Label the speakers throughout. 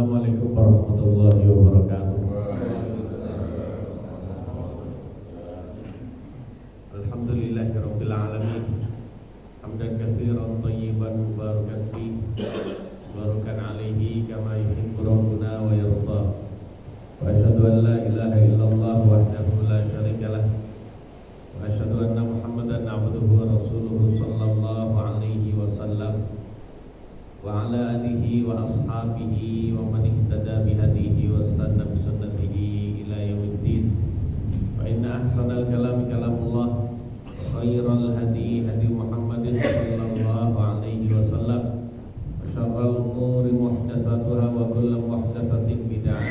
Speaker 1: Assalamualaikum warahmatullahi wabarakatuh. Alhamdulillahirabbil alamin. Hamdan katsiran thayyiban mubarakan fi. Barakan alaihi kama yuhibbu rabbuna wa yarda. Wa asyhadu an la ilaha illallah wahdahu la syarikalah. Wa asyhadu anna Muhammadan abduhu wa rasuluhu sallallahu alaihi wasallam. Wa ala alihi wa ashabihi wa man ihtada bihadihi wa istanna bi sunnatihi ila yaumiddin. Fa inna ahsanal kalami kalamullah wa khairal hadi hadi Muhammadin sallallahu alaihi wasallam. Wa syarral umuri muhdatsatuha wa kullu muhdatsatin bid'ah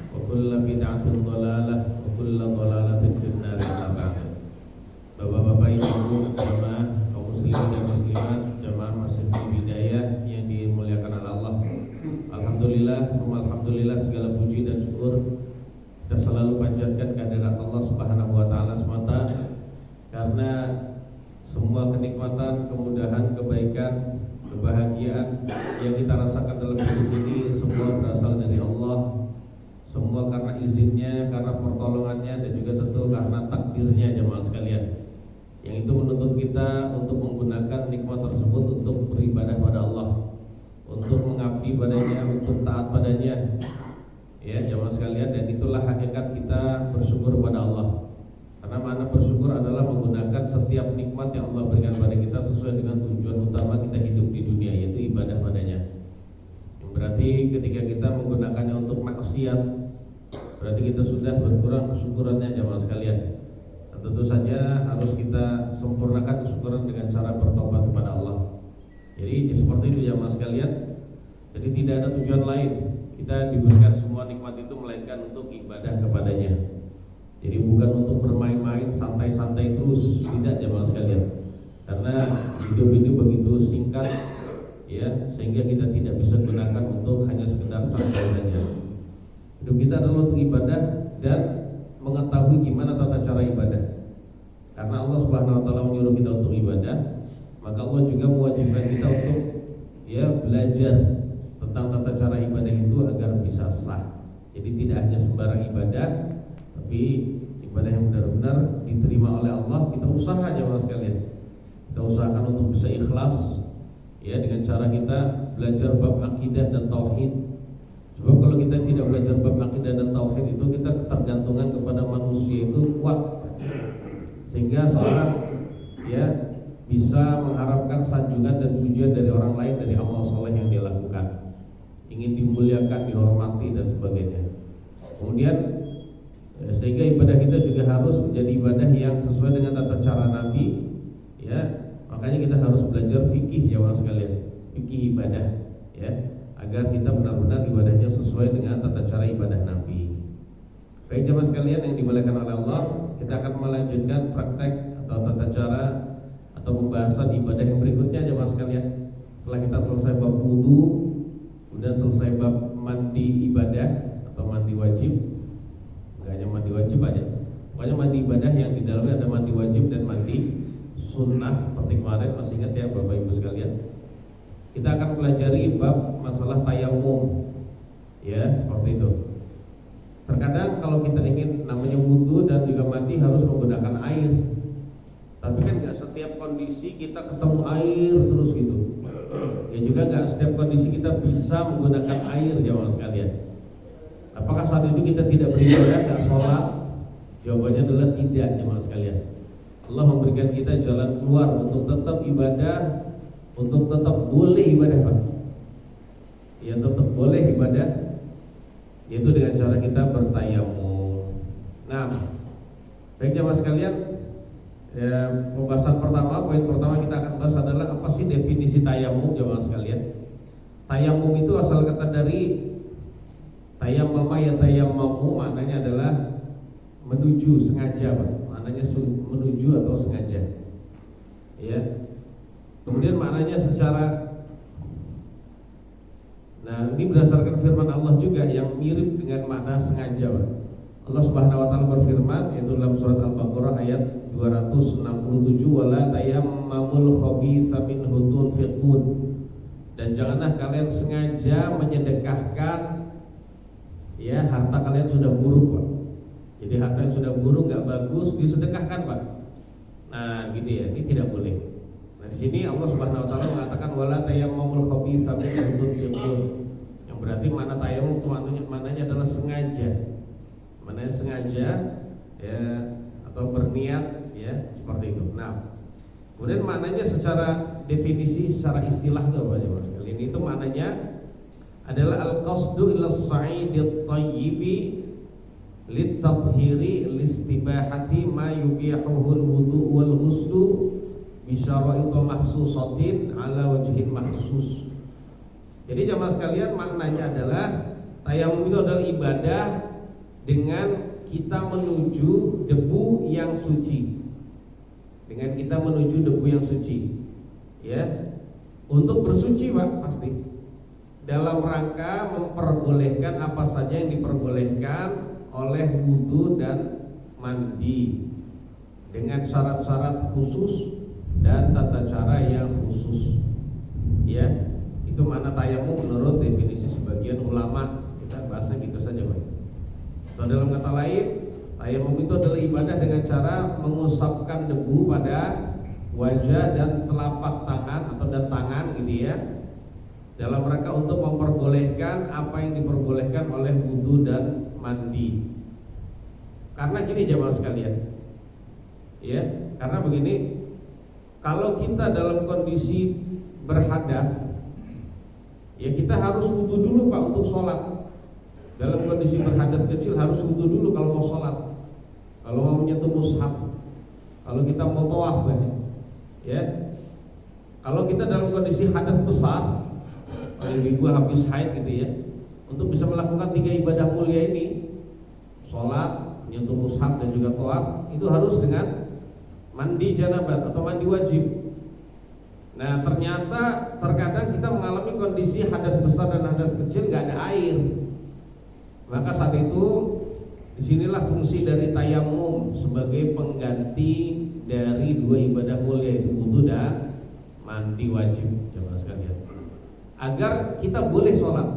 Speaker 1: wa kullu bid'atin dhalalah wa kullu dhalalatin finnar. Bapak-bapak, ibu, jemaah kaum muslimin dan muslimat, jemaah Masjid Hidayah yang dimuliakan oleh Allah. Alhamdulillah, segala puji dan syukur kita selalu panjatkan kehadirat Allah Subhanahu wa taala semata, karena semua kenikmatan, kemudahan, kebaikan, kebahagiaan yang kita rasakan dalam hidup ini semua berasal dari Allah. Semua karena izinnya, karena pertolongannya, dan juga tentu karena takdirnya, jemaah sekalian, yang itu menuntut kita untuk menggunakan nikmat tersebut untuk beribadah pada Allah, untuk mengabdi padanya, untuk taat padanya, ya jemaah sekalian. Dan itulah hakikat kita bersyukur pada Allah. Karena makna bersyukur adalah menggunakan setiap nikmat yang Allah berikan pada kita sesuai dengan tujuan utama kita hidup di dunia, yaitu ibadah padanya. Yang berarti ketika kita menggunakannya untuk maksiat, berarti kita sudah berkurang kesyukurannya, jemaah sekalian. Tentu saja harus kita sempurnakan kesyukuran dengan cara bertobat kepada Allah. Jadi seperti itu ya mas sekalian. Jadi tidak ada tujuan lain kita diberikan semua nikmat itu melainkan untuk ibadah kepadanya. Jadi bukan untuk bermain-main santai-santai terus, tidak ya mas sekalian. Karena hidup ini begitu singkat, ya, sehingga kita tidak bisa gunakan untuk hanya sekedar santai saja. Hidup kita adalah untuk ibadah dan mengetahui gimana tata cara ibadah. Karena Allah Subhanahu wa taala menyuruh kita untuk ibadah, maka Allah juga mewajibkan kita untuk belajar tentang tata cara ibadah itu agar bisa sah. Jadi tidak hanya sembarang ibadah, tapi ibadah yang benar-benar diterima oleh Allah. Kita usaha aja mas sekalian. Kita usahakan untuk bisa ikhlas, ya, dengan cara kita belajar bab akidah dan tauhid. Sebab kalau kita tidak belajar bab akidah dan tauhid itu, kita ketergantungan kepada manusia itu kuat, sehingga seorang bisa mengharapkan sanjungan dan pujian dari orang lain dari amal soleh yang dia lakukan, ingin dimuliakan, dihormati dan sebagainya. Kemudian sehingga ibadah kita juga harus menjadi ibadah yang sesuai dengan tata cara Nabi, ya. Makanya kita harus belajar fikih ya mas sekalian, fikih ibadah, ya, agar kita benar-benar ibadahnya sesuai dengan tata cara ibadah Nabi. Baik jemaah sekalian yang dimuliakan oleh Allah, kita akan melanjutkan praktek atau tata cara atau pembahasan ibadah yang berikutnya jemaah sekalian. Setelah kita selesai bab wudu, kemudian selesai bab mandi ibadah atau mandi wajib, enggak hanya mandi wajib aja, pokoknya mandi ibadah yang di dalamnya ada mandi wajib dan mandi sunnah seperti kemarin, masih ingat ya Bapak Ibu sekalian. Kita akan pelajari bab masalah tayamum, ya, seperti itu. Terkadang kalau kita ingin namanya wudu dan juga mandi harus menggunakan air, tapi kan nggak setiap kondisi kita ketemu air terus gitu. Ya juga nggak setiap kondisi kita bisa menggunakan air jemaah sekalian. Apakah saat itu kita tidak beribadah, nggak sholat? Jawabannya adalah tidak jemaah sekalian. Allah memberikan kita jalan keluar untuk tetap ibadah, untuk tetap boleh ibadah, Pak. Ya tetap boleh ibadah, yaitu dengan cara kita bertayamum. Nah, baik jemaah sekalian, pembahasan pertama, poin pertama kita akan bahas adalah apa sih definisi tayamum jemaah sekalian. Tayamum itu asal kata dari tayammama ya tayammamu, maknanya adalah menuju, sengaja, Pak. Maknanya menuju atau sengaja, ya. Kemudian maknanya secara, nah ini berdasarkan firman Allah juga yang mirip dengan makna sengaja, Pak. Allah Subhanahu wa taala berfirman yaitu dalam surat Al-Baqarah ayat 267, wala tayammamul khabitha minhu tunfiqun, dan Dan janganlah kalian sengaja menyedekahkan ya harta kalian sudah buruk, Pak. Jadi harta yang sudah buruk nggak bagus disedekahkan, Pak. Nah, gitu ya. Ini tidak boleh. Nah, di sini Allah Subhanahu wa taala mengatakan wala tayammumul khabitha minhu tunfiqun. Yang berarti mana tayammum itu maknanya adalah sengaja. Maknanya sengaja ya atau berniat ya seperti itu. Nah, kemudian maknanya secara definisi, secara istilah itu apa ya Mas? Ini itu maknanya adalah al-qasdu ila as-sa'idit thayyibi lit-tathhiri listibahati ma yubihuhu al-wudu' wal ghuslu bi syara'it mahsusatin ala wajhin mahsus. Jadi jamaah sekalian, maknanya adalah tayamum itu adalah ibadah dengan kita menuju debu yang suci. Dengan kita menuju debu yang suci. Ya. Untuk bersuci, Pak, pasti. Dalam rangka memperbolehkan apa saja yang diperbolehkan oleh wudu dan mandi dengan syarat-syarat khusus dan tata cara yang khusus. Ya, itu makna tayamum menurut definisi sebagian ulama. Kita bahasnya gitu saja, Pak. Atau dalam kata lain, tayamum itu adalah ibadah dengan cara mengusapkan debu pada wajah dan telapak tangan atau dan tangan gitu ya, dalam rangka untuk memperbolehkan apa yang diperbolehkan oleh wudu dan mandi. Karena gini jamaah sekalian, ya, karena begini, kalau kita dalam kondisi berhadas, ya kita harus wudu dulu, Pak, untuk sholat. Dalam kondisi berhadas kecil harus wudu dulu kalau mau sholat, kalau mau menyentuh mushaf, kalau kita mau tawaf, ya. Kalau kita dalam kondisi hadas besar, kalau ibu habis haid gitu ya, untuk bisa melakukan 3 ibadah mulia ini, sholat, menyentuh mushaf dan juga tawaf, itu harus dengan mandi janabat atau mandi wajib. Nah, ternyata terkadang kita mengalami kondisi hadas besar dan hadas kecil nggak ada air. Maka saat itu disinilah fungsi dari tayamum sebagai pengganti dari 2 ibadah mulia, yaitu wudu dan mandi wajib, jemaah sekalian, agar kita boleh sholat.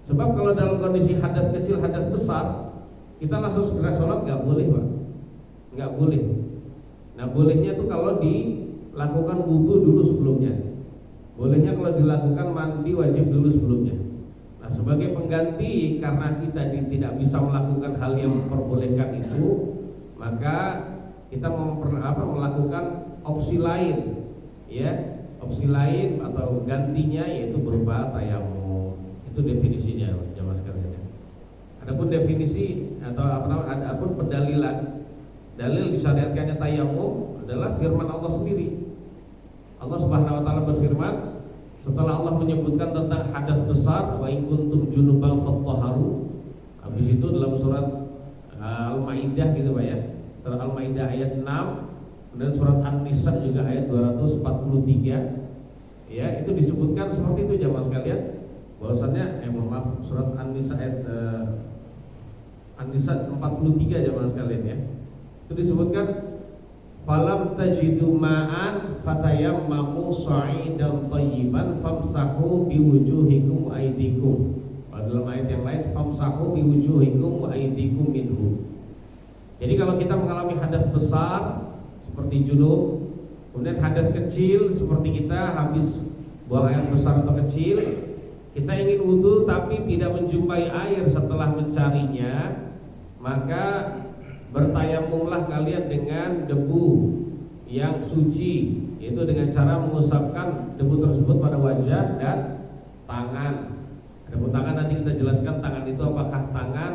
Speaker 1: Sebab kalau dalam kondisi hadas kecil, hadas besar, kita langsung segera sholat nggak boleh, Pak, nggak boleh. Nah, bolehnya tuh kalau dilakukan wudu dulu sebelumnya, bolehnya kalau dilakukan mandi wajib dulu sebelumnya. Nah, sebagai pengganti karena kita tidak bisa melakukan hal yang memperbolehkan itu, maka kita melakukan opsi lain, ya, opsi lain atau gantinya yaitu berupa tayamum. Itu definisinya, jamaah sekalian. Adapun definisi atau adapun pendalilan, dalil disyariatkannya tayamum adalah firman Allah sendiri. Allah Subhanahu wa taala berfirman setelah Allah menyebutkan tentang hadas besar, wa in kuntum junuban fattahharu. Habis itu dalam surat Al-Maidah gitu, Pak ya. Surat Al-Maidah ayat 6 dan surat An-Nisa juga ayat 243. Ya, itu disebutkan seperti itu jamaah sekalian. Bahwasannya surat An-Nisa ayat An-Nisa 43 jamaah sekalian ya. Itu disebutkan falam tajidu ma'an fatayammamu sa'idan thayyiban famsahu biwujuhikum wa aydikum. Pada dalam ayat yang lain famsahu biwujuhikum wa aydikum minhu. Jadi kalau kita mengalami hadas besar seperti junub, kemudian hadas kecil seperti kita habis buang air besar atau kecil, kita ingin wudu tapi tidak menjumpai air setelah mencarinya, maka bertayamumlah kalian dengan debu yang suci, yaitu dengan cara mengusapkan debu tersebut pada wajah dan tangan. Adapun tangan nanti kita jelaskan tangan itu apakah tangan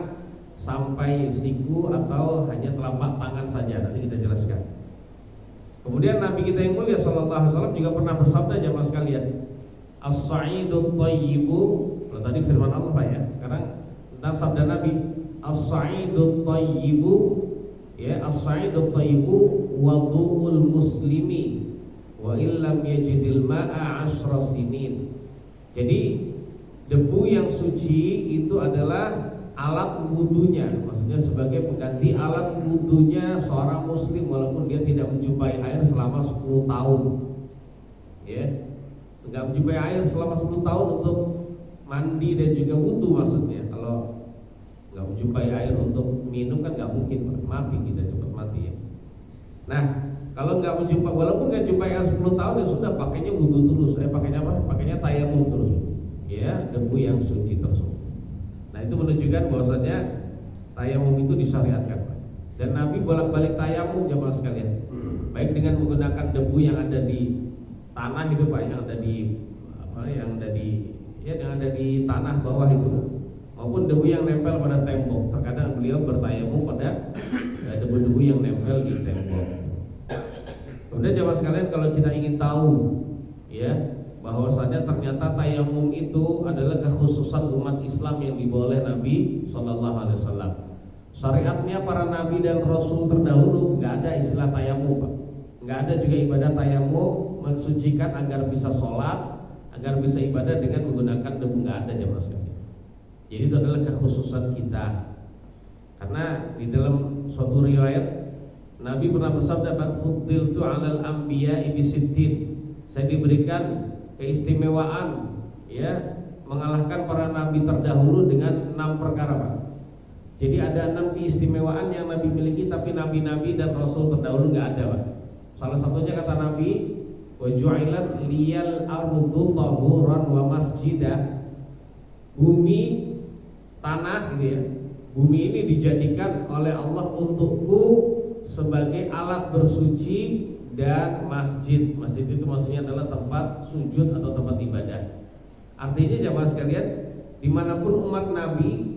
Speaker 1: sampai siku atau hanya telapak tangan saja, nanti kita jelaskan. Kemudian Nabi kita yang mulia sallallahu alaihi wasallam juga pernah bersabda jamaah sekalian, as-sa'idut thayyibu. Kalau tadi firman Allah, Pak ya, sekarang tentang sabda Nabi, as-sa'idut thayyibu, ya, as-sa'idut thayyibu wudu'ul muslimi wa illam yajidil ma'a 10 sinin. Jadi debu yang suci itu adalah alat wudunya, maksudnya sebagai pengganti alat wudunya seorang muslim walaupun dia tidak menjumpai air selama 10 tahun. Ya. nggak menjumpai air selama 10 tahun untuk mandi dan juga wudu maksudnya. Kalau nggak menjumpai air untuk minum kan nggak mungkin, mati kita, cepat mati ya. Nah, kalau nggak menjumpai, walaupun nggak jumpai air 10 tahun ya sudah, pakainya wudu terus. Pakainya apa? Pakainya tayamum terus. Ya, debu yang suci tersebut. Nah, itu menunjukkan bahwasanya tayamum itu disyariatkan. Dan Nabi bolak-balik tayamum jemaah sekalian. Baik dengan menggunakan debu yang ada di tanah itu Pak, yang ada di yang ada di tanah bawah itu, maupun debu yang nempel pada tembok. Terkadang beliau bertayamum pada debu-debu yang nempel di tembok. Kemudian jemaah sekalian, kalau kita ingin tahu ya bahwasanya ternyata tayamum itu adalah kekhususan umat Islam yang dibawa oleh Nabi Shallallahu Alaihi Wasallam. Syariatnya para nabi dan rasul terdahulu nggak ada istilah tayamum, Pak. Nggak ada juga ibadah tayamum mensucikan agar bisa sholat, agar bisa ibadah dengan menggunakan debu, nggak ada jemaah sekalian. Jadi itu adalah kekhususan kita. Karena di dalam suatu riwayat Nabi pernah bersabda, "Fuddiltu 'alal anbiya'i bisittin." Saya diberikan keistimewaan ya, mengalahkan para nabi terdahulu dengan 6 perkara, Pak. Jadi ada 6 keistimewaan yang Nabi miliki, tapi nabi-nabi dan rasul terdahulu nggak ada, Pak. Salah satunya kata Nabi, "Wa ju'ilat liyal ardu tahuran wa masjidah." Bumi, tanah gitu ya. Bumi ini dijadikan oleh Allah untukku sebagai alat bersuci dan masjid. Masjid itu maksudnya adalah tempat sujud atau tempat ibadah. Artinya jemaah sekalian, dimanapun umat Nabi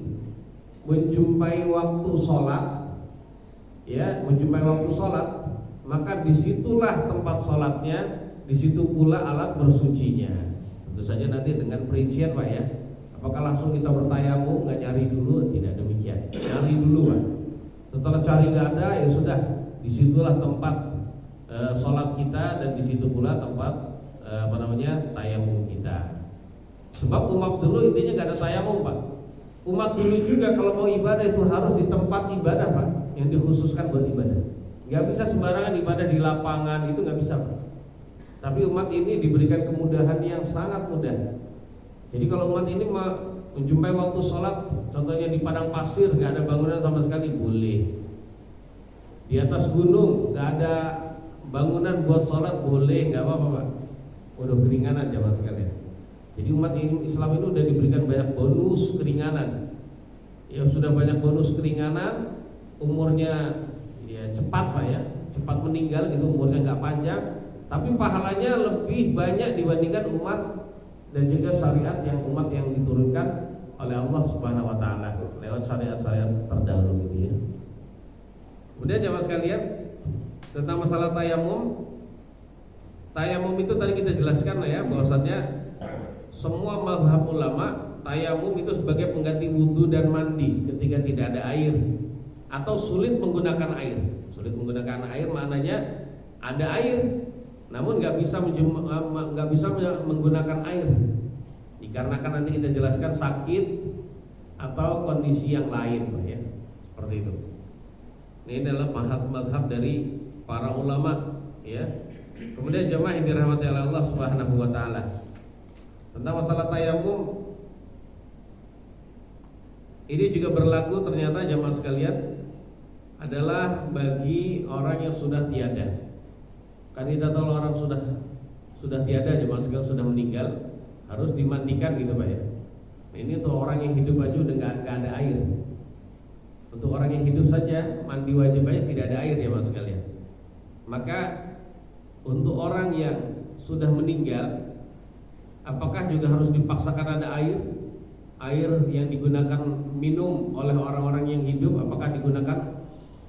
Speaker 1: menjumpai waktu sholat, ya, menjumpai waktu sholat, maka disitulah tempat sholatnya, disitu pula alat bersucinya. Tentu saja nanti dengan perincian, Pak ya. Apakah langsung kita bertayamum, nggak nyari dulu? Tidak demikian. Nyari dulu, Pak. Setelah cari nggak ada, ya sudah, disitulah tempat sholat kita, dan disitu pula tempat tayamum kita. Sebab umat dulu intinya nggak ada tayamum, Pak. Umat dulu juga kalau mau ibadah itu harus di tempat ibadah, Pak, yang dikhususkan buat ibadah. Nggak bisa sembarangan ibadah di lapangan, itu nggak bisa, Pak. Tapi umat ini diberikan kemudahan yang sangat mudah. Jadi kalau umat ini menjumpai waktu sholat, contohnya di padang pasir, nggak ada bangunan sama sekali, boleh. Di atas gunung nggak ada bangunan buat sholat, boleh, nggak apa-apa, Pak. Udah keringanan jamaah sekalian. Jadi umat Islam itu udah diberikan banyak bonus keringanan. Ya sudah banyak bonus keringanan, umurnya ya cepat, Pak ya, cepat meninggal gitu, umurnya nggak panjang, tapi pahalanya lebih banyak dibandingkan umat dan juga syariat yang umat yang diturunkan oleh Allah Subhanahu wa taala lewat syariat-syariat terdahulu gitu ya. Kemudian jemaah sekalian, tentang masalah tayamum. Tayamum itu tadi kita jelaskan ya, bahwasannya semua mazhab ulama tayamum itu sebagai pengganti wudu dan mandi ketika tidak ada air atau sulit menggunakan air. Sulit menggunakan air maknanya ada air namun nggak bisa menggunakan air, dikarenakan nanti kita jelaskan sakit atau kondisi yang lain, Pak ya. Seperti itu. Ini adalah mazhab dari para ulama ya. Kemudian jemaah yang dirahmati oleh Allah Subhanahu wa taala, tentang masalah tayamum ini juga berlaku ternyata jemaah sekalian adalah bagi orang yang sudah tiada. Kan kita tahu orang sudah tiada jemaah sekalian, sudah meninggal, harus dimandikan gitu, Pak ya. Nah, ini untuk orang yang hidup aja udah nggak ada air. Untuk orang yang hidup saja mandi wajib aja tidak ada air jemaah sekalian. Maka untuk orang yang sudah meninggal, apakah juga harus dipaksakan ada air? Air yang digunakan minum oleh orang-orang yang hidup, apakah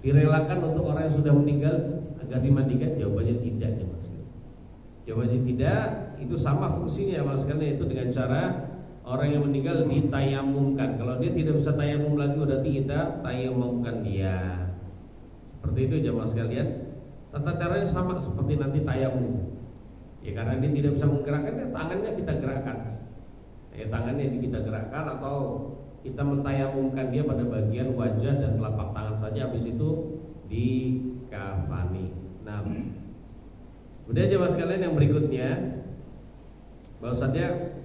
Speaker 1: direlakan untuk orang yang sudah meninggal agar dimandikan? Jawabannya tidak, jawabannya tidak. Itu sama fungsinya, maksudnya itu dengan cara orang yang meninggal ditayamumkan. Kalau dia tidak bisa tayamum lagi, berarti kita tayamumkan dia. Seperti itu jemaah sekalian. Tata caranya sama seperti nanti tayamum. Ya karena dia tidak bisa menggerakkan, ya tangannya kita gerakkan. Ya tangannya kita gerakkan atau kita mentayamumkan dia pada bagian wajah dan telapak tangan saja, habis itu dikafani. Nah, kemudian jemaah sekalian yang berikutnya, bahwasannya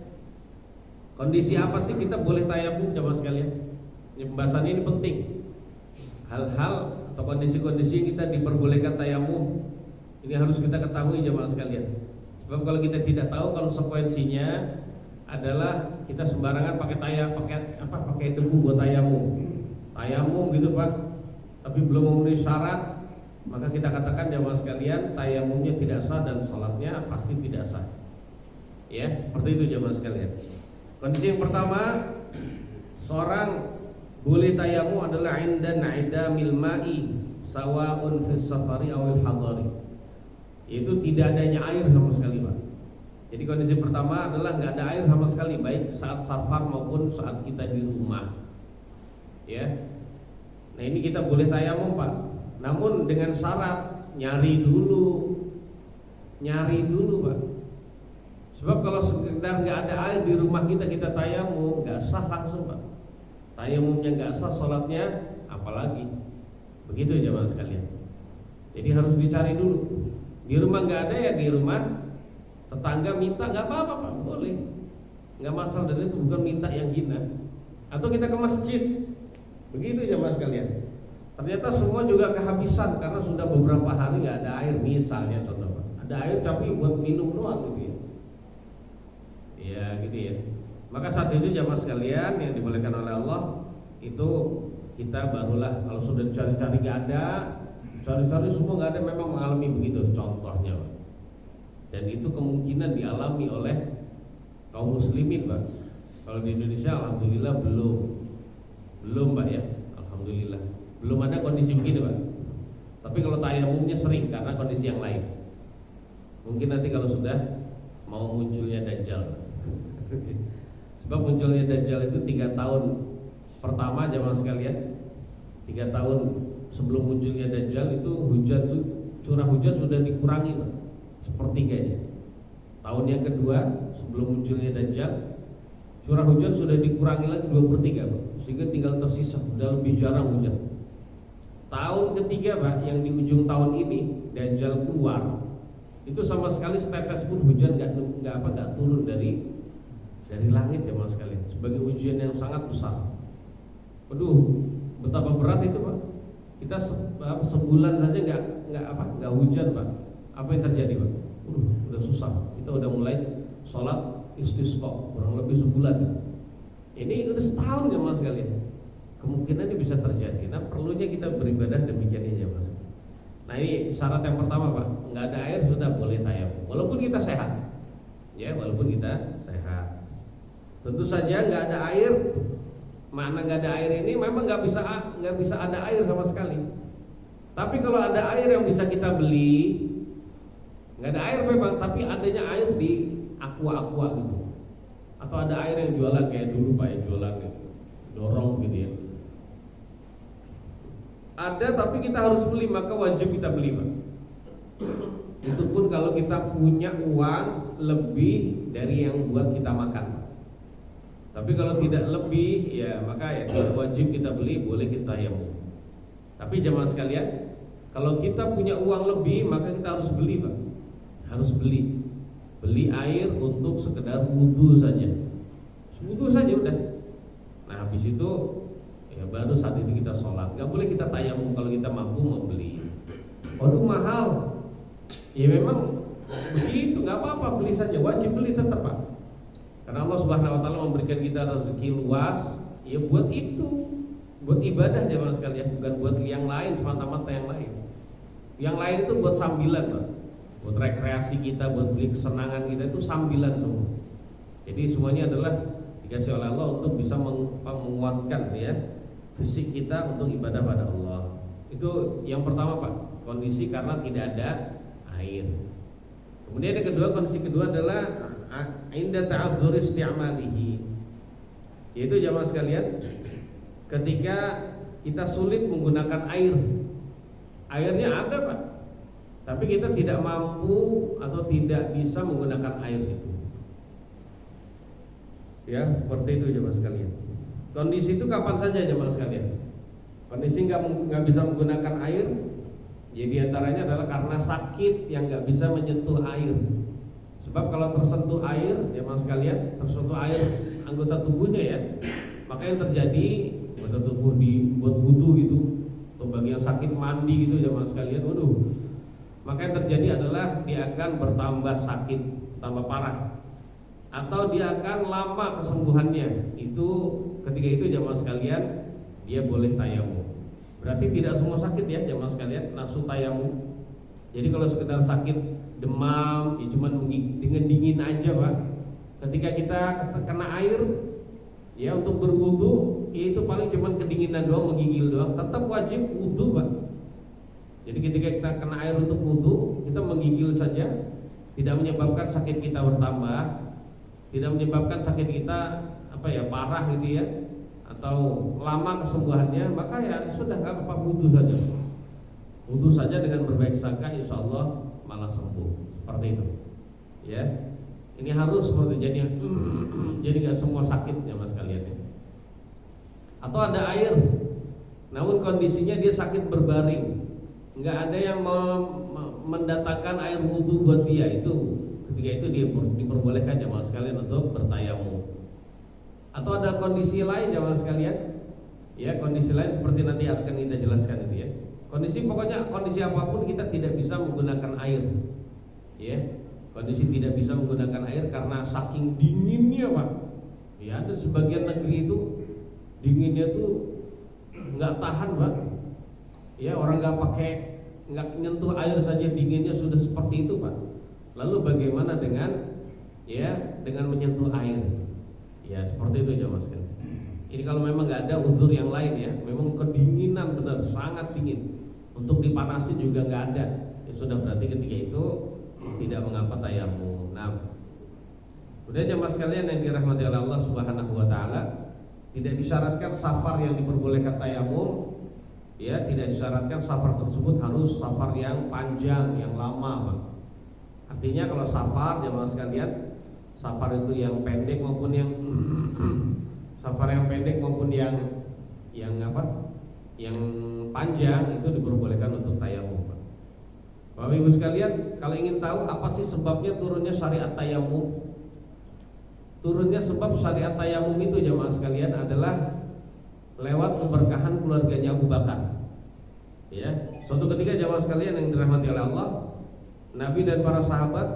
Speaker 1: kondisi apa sih kita boleh tayamum jamaah sekalian? Ini pembahasan ini penting. Hal-hal atau kondisi-kondisi kita diperbolehkan tayamum, ini harus kita ketahui jamaah sekalian. Sebab kalau kita tidak tahu konsekuensinya adalah kita sembarangan pakai debu buat tayamum gitu Pak, tapi belum memenuhi syarat, maka kita katakan jamaah sekalian tayamumnya tidak sah dan salatnya pasti tidak sah. Ya, seperti itu jamaah sekalian. Kondisi yang pertama, seorang boleh tayamum adalah indan idamil ma'i sawa'un fis safari awil hadari. Itu tidak adanya air sama sekali Pak. Jadi kondisi pertama adalah nggak ada air sama sekali, baik saat safar maupun saat kita di rumah. Ya. Nah ini kita boleh tayamum Pak. Namun dengan syarat nyari dulu Pak. Sebab kalau sekedar nggak ada air di rumah kita tayamum, nggak sah langsung Pak. Tayamumnya nggak sah, sholatnya apalagi. Begitu jemaah sekalian. Jadi harus dicari dulu. Di rumah nggak ada ya di rumah, tetangga minta nggak apa-apa Pak, boleh. Nggak masalah, dan itu bukan minta yang hina. Atau kita ke masjid. Begitu jemaah sekalian. Ternyata semua juga kehabisan karena sudah beberapa hari nggak ada air, misalnya contoh Pak. Ada air tapi buat minum doang gitu ya. Ya gitu ya. Maka saat itu jamaah sekalian yang dibolehkan oleh Allah, itu kita barulah kalau sudah cari-cari nggak ada, cari-cari semua nggak ada, memang mengalami begitu contohnya Pak. Dan itu kemungkinan dialami oleh kaum muslimin Pak. Kalau di Indonesia alhamdulillah belum Pak ya, alhamdulillah belum ada kondisi begini Pak. Tapi kalau tayamumnya sering karena kondisi yang lain. Mungkin nanti kalau sudah mau munculnya Dajjal. Sebab munculnya Dajjal itu 3 tahun pertama jamaah sekalian. 3 tahun sebelum munculnya Dajjal itu curah hujan sudah dikurangi Pak, sepertiganya. Tahun yang kedua sebelum munculnya Dajjal, curah hujan sudah dikurangi lagi 2/3 Pak, sehingga tinggal tersisa sudah lebih jarang hujan. Tahun ketiga Pak, yang di ujung tahun ini Dajjal keluar, itu sama sekali setetes pun hujan nggak turun dari langit jemaah sekalian, sebagai ujian yang sangat besar. Aduh, betapa berat itu Pak. Kita sebulan saja nggak hujan Pak. Apa yang terjadi Pak? Udah susah. Kita udah mulai sholat istisqa kurang lebih sebulan. Ini udah setahun jemaah sekalian. Kemungkinan ini bisa terjadi. Nah perlunya kita beribadah demikian ini jemaah. Nah ini syarat yang pertama Pak, nggak ada air sudah boleh tayamum, walaupun kita sehat. Ya, walaupun kita sehat. Tentu saja nggak ada air. Makna nggak ada air ini memang nggak bisa ada air sama sekali. Tapi kalau ada air yang bisa kita beli, nggak ada air memang, tapi adanya air di aqua gitu. Atau ada air yang jualan kayak dulu Pak ya, jualan gitu, dorong gitu ya. Ada tapi kita harus beli, maka wajib kita beli Pak. Itu pun kalau kita punya uang lebih dari yang buat kita makan Pak. Tapi kalau tidak lebih ya maka ya wajib kita beli, boleh kita tayamum. Tapi jemaah sekalian, kalau kita punya uang lebih maka kita harus beli Pak. Harus beli air untuk sekedar wudhu saja. Wudhu saja udah. Nah habis itu ya baru saat itu kita sholat. Gak boleh kita tayamum kalau kita mampu membeli. Waduh mahal. Ya memang begitu, gak apa-apa, beli saja. Wajib beli tetap Pak. Karena Allah Subhanahu Wa Taala memberikan kita rezeki luas. Ya buat itu, buat ibadah jemaah sekalian, bukan buat yang lain semata-mata yang lain. Yang lain itu buat sambilan Pak. Buat rekreasi kita, buat beli kesenangan kita, itu sambilan semua. Jadi semuanya adalah dikasih oleh Allah untuk bisa menguatkan ya fisik kita untuk ibadah pada Allah. Itu yang pertama Pak, kondisi karena tidak ada air. Kemudian yang kedua, kondisi kedua adalah inda ta'azzur isti'malihi, yaitu jamaah sekalian ketika kita sulit menggunakan air. Airnya ada Pak, tapi kita tidak mampu atau tidak bisa menggunakan air itu. Ya, seperti itu jemaah sekalian. Kondisi itu kapan saja jemaah sekalian. Kondisi nggak bisa menggunakan air, jadi antaranya adalah karena sakit yang nggak bisa menyentuh air. Sebab kalau tersentuh air, jemaah sekalian, tersentuh air anggota tubuhnya ya, maka yang terjadi anggota tubuh dibuat wudu gitu, atau bagian sakit mandi gitu jemaah sekalian, waduh, maka yang terjadi adalah dia akan bertambah sakit, tambah parah, atau dia akan lama kesembuhannya. Itu ketika itu jemaah sekalian dia boleh tayamum. Berarti tidak semua sakit ya jemaah sekalian nafsu tayamum. Jadi kalau sekedar sakit demam, ya cuman dengan dingin aja Pak. Ketika kita kena air, ya untuk berwudu, ya itu paling cuman kedinginan doang, menggigil doang. Tetap wajib wudu Pak. Jadi ketika kita kena air untuk wudu, kita menggigil saja, tidak menyebabkan sakit kita bertambah, tidak menyebabkan sakit kita parah gitu ya, atau lama kesembuhannya, maka ya sudah nggak apa-apa, wudu saja. Wudu saja dengan berbaik sangka, insya Allah malah sembuh. Seperti itu, ya. Ini harus seperti jadi nggak semua sakit ya mas kalian ya. Atau ada air, namun kondisinya dia sakit berbaring, nggak ada yang mendatangkan air wudu buat dia, itu ketika itu dia diperbolehkan jamaah sekalian untuk bertayamum. Atau ada kondisi lain jamaah sekalian, ya kondisi lain seperti nanti akan kita jelaskan itu ya. Pokoknya kondisi apapun kita tidak bisa menggunakan air, ya. Kondisi tidak bisa menggunakan air karena saking dinginnya Pak. Ya ada sebagian negeri itu dinginnya tuh nggak tahan Pak. Ya orang nggak nyentuh air saja dinginnya sudah seperti itu Pak. Lalu bagaimana dengan menyentuh air? Ya seperti itu aja mas kan. Ini kalau memang nggak ada uzur yang lain ya, memang kedinginan benar sangat dingin. Untuk dipanasi juga nggak ada, ya sudah berarti ketika itu tidak mengapa tayamum. Nah, udah jemaah sekalian yang dirahmati oleh Allah Subhanahu wa taala, tidak disyaratkan safar yang diperbolehkan tayamum, ya tidak disyaratkan safar tersebut harus safar yang panjang, yang lama, Pak. Artinya kalau safar jemaah sekalian, safar itu yang pendek maupun yang yang panjang itu diperbolehkan untuk tayamum. Bapak Ibu sekalian, kalau ingin tahu apa sih sebabnya turunnya syariat tayamum? Turunnya sebab syariat tayamum itu jemaah sekalian adalah lewat keberkahan keluarganya Abu Bakar. Ya, suatu ketika jemaah sekalian yang dirahmati oleh Allah, Nabi dan para sahabat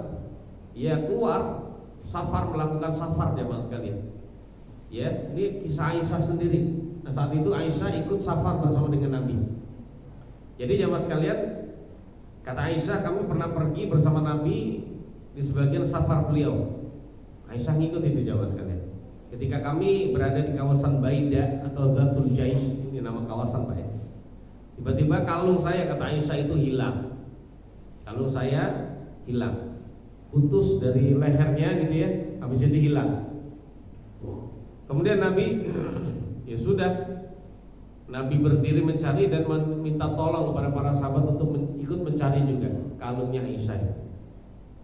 Speaker 1: keluar melakukan safar jemaah sekalian. Ya, ini kisah Aisyah sendiri. Nah, saat itu Aisyah ikut safar bersama dengan Nabi. Jadi jemaah sekalian, kata Aisyah, kami pernah pergi bersama Nabi di sebagian safar beliau. Aisyah ngikut itu jemaah sekalian. Ketika kami berada di kawasan Baida atau Zatul Jais, ini nama kawasan Pak ya. Tiba-tiba kalung saya, kata Aisyah, itu hilang. Kalung saya hilang, putus dari lehernya gitu ya, habis itu hilang. Kemudian Nabi ya sudah, Nabi berdiri mencari dan meminta tolong kepada para sahabat untuk ikut mencari juga kalungnya Aisyah.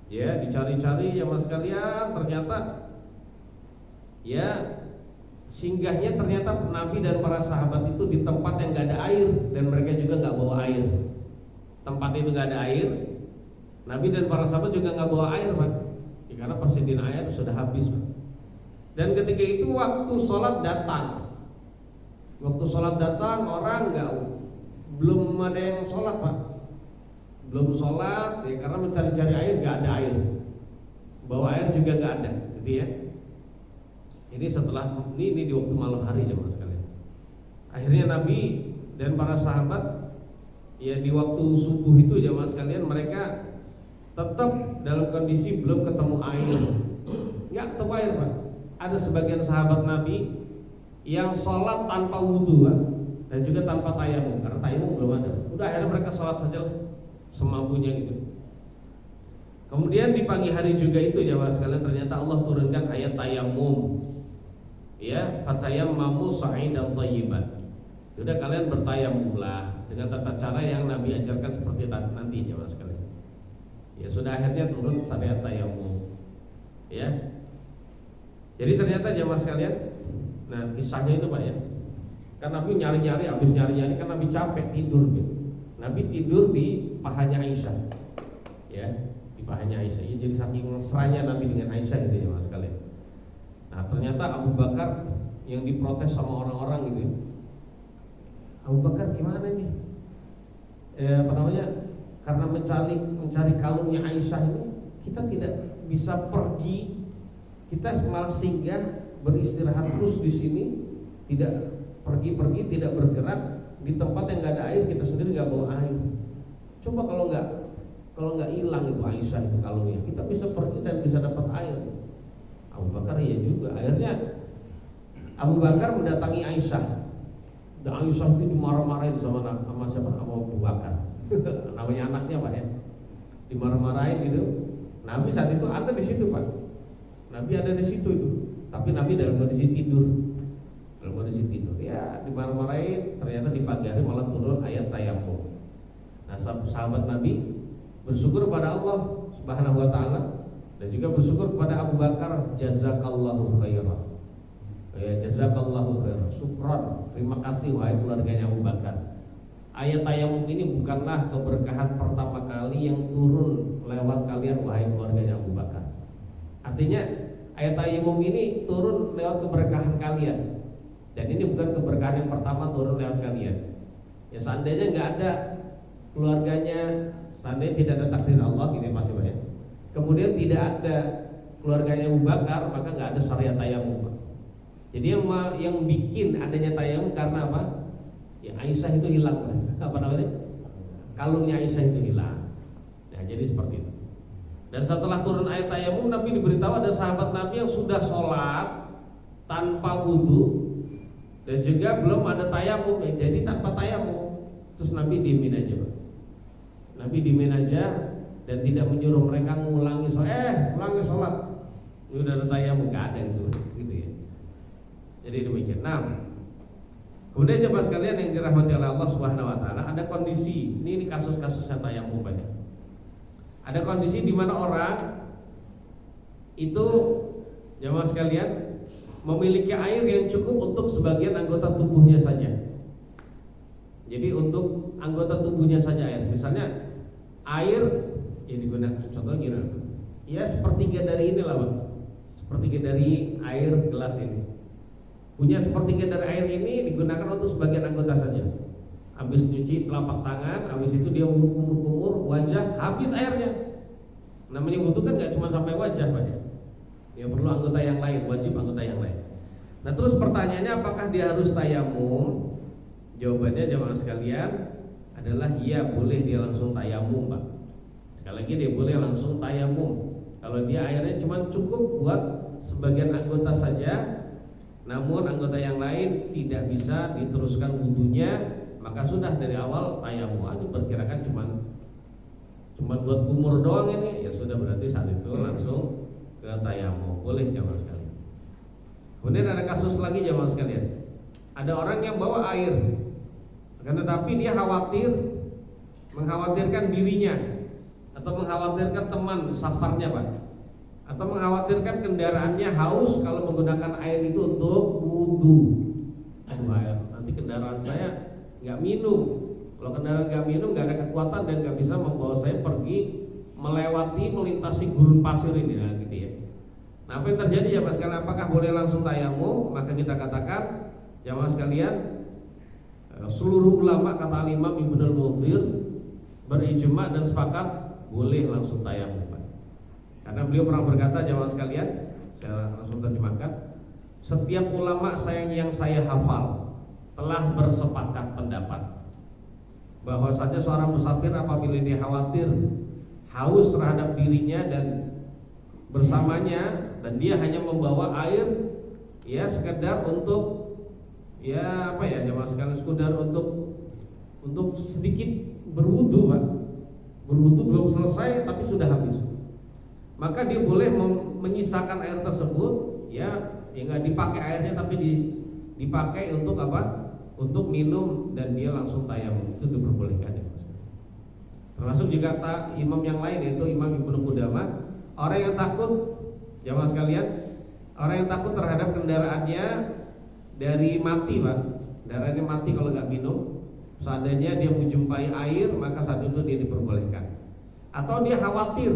Speaker 1: Ya dicari-cari ya mas kalian, ternyata ya singgahnya ternyata Nabi dan para sahabat itu di tempat yang gak ada air dan mereka juga gak bawa air. Tempat itu gak ada air, Nabi dan para sahabat juga gak bawa air Pak, ya, karena persediaan air sudah habis Pak. Dan ketika itu waktu sholat datang. Waktu sholat datang orang belum ada yang sholat Pak. Belum sholat ya karena mencari-cari air, gak ada air. Bawa air juga gak ada gitu ya. Ini setelah ini di waktu malam hari jemaah sekalian. Akhirnya Nabi dan para sahabat ya di waktu subuh itu jemaah sekalian, mereka tetap dalam kondisi belum ketemu air. Gak ketemu air Pak. Ada sebagian sahabat Nabi yang sholat tanpa wudu dan juga tanpa tayamum, karena tayamum belum ada. Udah akhirnya mereka sholat saja semampunya gitu. Kemudian di pagi hari juga itu jemaah sekalian, ternyata Allah turunkan ayat tayamum. Ya, fatayammamu sa'idan thayyiban. Sudah kalian bertayamumlah dengan tata cara yang Nabi ajarkan seperti nanti jemaah sekalian. Ya sudah akhirnya turun syariat tayamum. Ya. Jadi ternyata jemaah sekalian, nah kisahnya itu Pak ya, kan Nabi nyari-nyari, habis nyari-nyari kan Nabi capek tidur gitu. Nabi tidur di pahanya Aisyah, ya di hanya Aisyah. Ya, jadi saking mesranya Nabi dengan Aisyah gitu ya mas sekalian. Nah ternyata Abu Bakar yang diprotes sama orang-orang gitu. Abu Bakar gimana nih? Apa namanya? Karena mencari kalungnya Aisyah ini, kita tidak bisa pergi, kita malah singgah beristirahat terus di sini, tidak pergi-pergi, tidak bergerak di tempat yang nggak ada air, kita sendiri nggak bawa air. Coba kalau nggak hilang itu Aisyah itu kalungnya, kita bisa pergi dan bisa dapat air. Abu Bakar ya juga. Akhirnya Abu Bakar mendatangi Aisyah. Dan Aisyah itu dimarah-marahin sama siapa? Sama Abu Bakar. Namanya anaknya Pak ya. Dimarah-marahin gitu. Nabi saat itu ada di situ Pak. Nabi ada di situ itu. Tapi Nabi dalam kondisi tidur. Ya dimarah-marahin. Ternyata di pagi hari malah turun ayat tayamum. Nah sahabat Nabi bersyukur kepada Allah Subhanahu wa taala dan juga bersyukur kepada Abu Bakar, jazakallahu khairan. Ya jazakallahu khairan. Syukran. Terima kasih wahai keluarganya Abu Bakar. Ayat tayamum ini bukanlah keberkahan pertama kali yang turun lewat kalian wahai keluarganya Abu Bakar. Artinya ayat tayamum ini turun lewat keberkahan kalian. Dan ini bukan keberkahan yang pertama turun lewat kalian. Ya seandainya nggak ada keluarganya, seandainya tidak ada takdir Allah gitu masih banyak. Kemudian tidak ada keluarganya Abu Bakar, maka nggak ada syariat tayamum. Jadi yang bikin adanya tayamum karena apa? Ya Aisyah itu hilang, apa namanya? Kalungnya Aisyah itu hilang. Nah jadi seperti itu. Dan setelah turun ayat tayamum, Nabi diberitahu ada sahabat Nabi yang sudah sholat tanpa wudu dan juga belum ada tayamum, jadi tanpa tayamum. Terus Nabi diemin aja, Pak. Nabi diemin aja dan tidak menyuruh mereka ngulangi ulangi sholat. Udah ada tayamum, nggak ada gitu ya. Jadi demikian. Nah, kemudian jemaah sekalian yang dirahmati oleh Allah Subhanahu wa taala, ada kondisi ini kasus-kasusnya tayamum banyak. Ada kondisi di mana orang itu jemaah sekalian memiliki air yang cukup untuk sebagian anggota tubuhnya saja. Jadi untuk anggota tubuhnya saja air. Misalnya air yang digunakan contohnya ya sepertiga dari inilah Pak. Sepertiga dari air gelas ini. Punya sepertiga dari air ini digunakan untuk sebagian anggota saja. Habis cuci telapak tangan, habis itu dia kumur-kumur wajah, habis airnya. Namanya wudu kan nggak cuma sampai wajah Pak ya. Ya perlu anggota yang lain, wajib anggota yang lain. Nah terus pertanyaannya apakah dia harus tayamum? Jawabannya jemaah sekalian adalah iya, boleh dia langsung tayamum Pak. Sekali lagi dia boleh langsung tayamum. Kalau dia airnya cuma cukup buat sebagian anggota saja, namun anggota yang lain tidak bisa diteruskan wudunya, maka sudah dari awal tayamum. Diperkirakan cuma buat kumur doang ini, ya sudah berarti saat itu langsung ke tayamum. Boleh jemaah sekalian. Kemudian ada kasus lagi jemaah sekalian. Ada orang yang bawa air, akan tetapi dia mengkhawatirkan dirinya atau mengkhawatirkan teman safarnya Pak, atau mengkhawatirkan kendaraannya haus kalau menggunakan air itu untuk wudu. Nanti kendaraan saya nggak minum. Kalau kendaraan nggak minum, nggak ada kekuatan dan nggak bisa membawa saya pergi melintasi gurun pasir ini, nah, gitu ya. Nah, apa yang terjadi ya Pak sekalian? Apakah boleh langsung tayamum? Maka kita katakan jamaah sekalian, seluruh ulama kata Imam Ibnul Munzir berijma dan sepakat boleh langsung tayamum Pak. Karena beliau pernah berkata jamaah sekalian, saya langsung terjemahkan, setiap ulama yang saya hafal telah bersepakat pendapat bahwasanya seorang musafir apabila dia khawatir haus terhadap dirinya dan bersamanya dan dia hanya membawa air ya sekedar untuk ya apa ya jemaah sekalian, sekedar untuk sedikit berwudu Pak. Berwudu belum selesai tapi sudah habis. Maka dia boleh menyisakan air tersebut ya nggak dipakai airnya tapi dipakai untuk apa? Untuk minum dan dia langsung tayamum. Itu diperbolehkan ya Mas. Termasuk juga imam yang lain yaitu Imam Ibnu Qudamah, orang yang takut jamaah sekalian, orang yang takut terhadap kendaraannya dari mati Pak, kendaraannya mati kalau nggak minum, seandainya dia menjumpai air maka saat itu dia diperbolehkan. Atau dia khawatir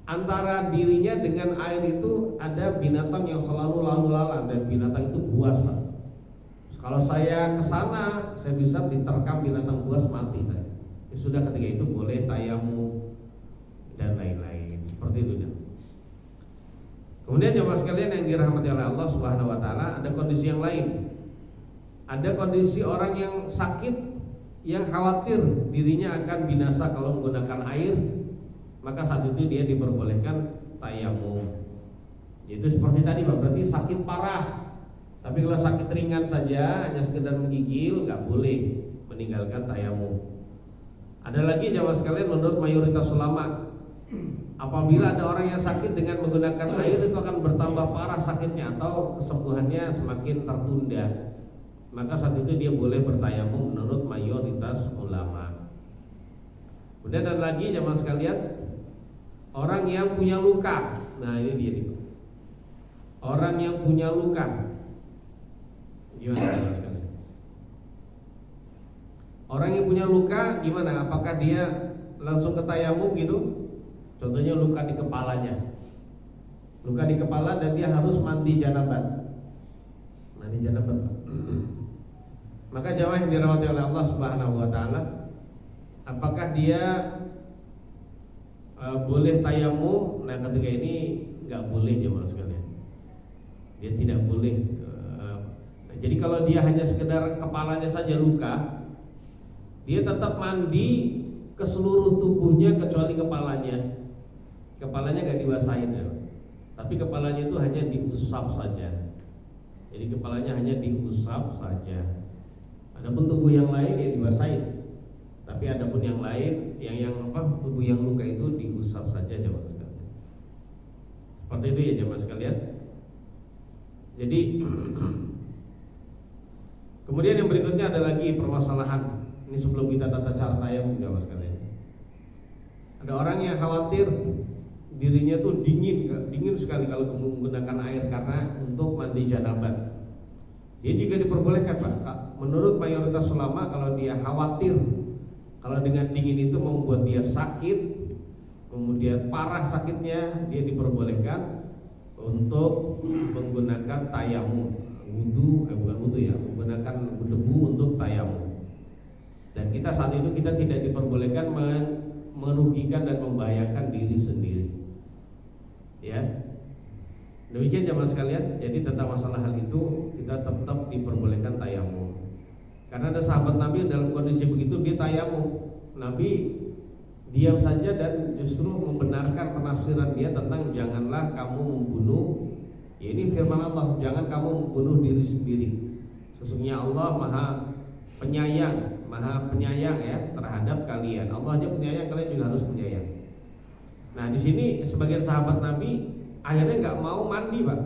Speaker 1: antara dirinya dengan air itu ada binatang yang selalu lalu lalang, dan binatang itu buas, Pak. Kalau saya ke sana, saya bisa diterkam binatang buas, mati saya. Ya sudah, ketika itu boleh tayamum dan lain-lain. Seperti itu ya. Kemudian jemaah sekalian yang dirahmati oleh Allah Subhanahu wa taala, ada kondisi yang lain. Ada kondisi orang yang sakit, yang khawatir dirinya akan binasa kalau menggunakan air, maka saat itu dia diperbolehkan tayamum. Itu seperti tadi, Pak, berarti sakit parah. Tapi kalau sakit ringan saja, hanya sekedar menggigil, nggak boleh meninggalkan tayamum. Ada lagi jemaah sekalian, menurut mayoritas ulama, apabila ada orang yang sakit dengan menggunakan air itu akan bertambah parah sakitnya atau kesembuhannya semakin tertunda, maka saat itu dia boleh bertayamum menurut mayoritas ulama. Kemudian ada lagi jemaah sekalian, orang yang punya luka. Nah ini dia nih, orang yang punya luka. Gimana jemaah sekalian? Orang yang punya luka gimana? Apakah dia langsung ke tayamum gitu? Contohnya luka di kepalanya, luka di kepala dan dia harus mandi janabat. Mandi janabat. Maka jamaah yang dirahmati oleh Allah Subhanahu wa taala, apakah dia boleh tayamum? Nah, ketika ini nggak boleh jamaah sekalian. Dia tidak boleh. Jadi kalau dia hanya sekedar kepalanya saja luka, dia tetap mandi ke seluruh tubuhnya kecuali kepalanya. Kepalanya gak dibasahin ya, tapi kepalanya itu hanya diusap saja. Jadi kepalanya hanya diusap saja. Adapun tubuh yang lain ya dibasahin. Tapi adapun yang lain, yang tubuh yang luka itu diusap saja jemaah sekalian. Seperti itu ya jemaah sekalian. Jadi kemudian yang berikutnya ada lagi permasalahan. Ini sebelum kita tata cara tayamum jemaah sekalian. Ada orang yang khawatir dirinya tuh dingin sekali kalau menggunakan air karena untuk mandi janabat. Dia juga diperbolehkan, Pak. Menurut mayoritas ulama, kalau dia khawatir kalau dengan dingin itu membuat dia sakit, kemudian parah sakitnya, dia diperbolehkan untuk menggunakan tayamum, menggunakan debu untuk tayamum. Dan kita saat itu kita tidak diperbolehkan merugikan dan membahayakan diri sendiri. Ya, demikian jemaah sekalian. Jadi tentang masalah hal itu kita tetap diperbolehkan tayamum. Karena ada sahabat Nabi yang dalam kondisi begitu dia tayamum, Nabi diam saja dan justru membenarkan penafsiran dia tentang janganlah kamu membunuh. Ya, ini firman Allah, jangan kamu membunuh diri sendiri. Sesungguhnya Allah Maha Penyayang, ya terhadap kalian. Allah aja penyayang, kalian juga harus penyayang. Nah di sini sebagian sahabat Nabi akhirnya nggak mau mandi, Pak.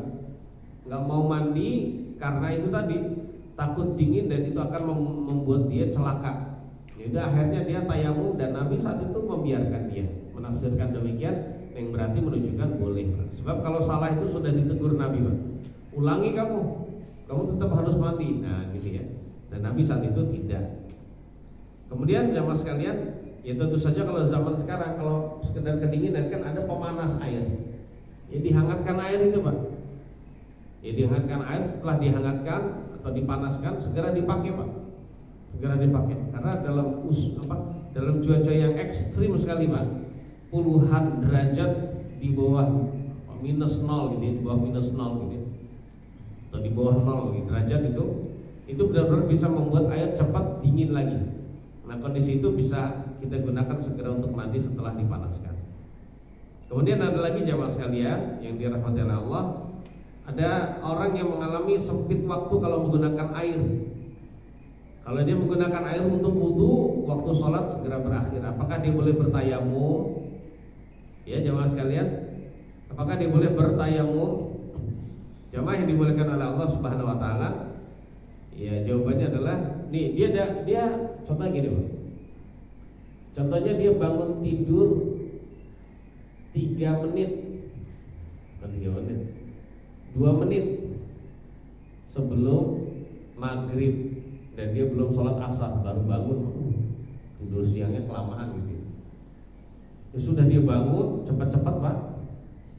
Speaker 1: Nggak mau mandi karena itu tadi takut dingin dan itu akan membuat dia celaka. Jadi akhirnya dia tayamum dan Nabi saat itu membiarkan dia. Menafsirkan demikian yang berarti menunjukkan boleh, Pak. Sebab kalau salah itu sudah ditegur Nabi, Pak. Ulangi kamu tetap harus mandi. Nah gitu ya. Dan Nabi saat itu tidak. Kemudian jamaah sekalian, ya tentu saja kalau zaman sekarang kalau sekedar kedinginan kan ada pemanas air. Ya dihangatkan air itu, Pak. Ya dihangatkan air, setelah dihangatkan atau dipanaskan segera dipakai, Pak. Segera dipakai. Karena dalam cuaca yang ekstrim sekali, Pak. Puluhan derajat di bawah minus 0 gitu ya, di bawah minus 0 gitu ya. Atau di bawah 0 derajat itu benar-benar bisa membuat air cepat dingin lagi. Nah kondisi itu bisa kita gunakan segera untuk mandi setelah dipanaskan. Kemudian ada lagi jamaah sekalian yang dirahmati oleh Allah, ada orang yang mengalami sempit waktu kalau menggunakan air. Kalau dia menggunakan air untuk wudu, waktu sholat segera berakhir. Apakah dia boleh bertayamum? Ya jamaah sekalian, apakah dia boleh bertayamum? Jamaah yang dimuliakan oleh Allah Subhanahu Wa Taala. Ya jawabannya adalah nih dia contohnya gini, Pak. Contohnya dia bangun tidur 3 menit, bukan 3 menit, 2 menit sebelum maghrib dan dia belum sholat asar baru bangun, tidur siangnya kelamaan gitu. Ya sudah dia bangun cepat-cepat Pak.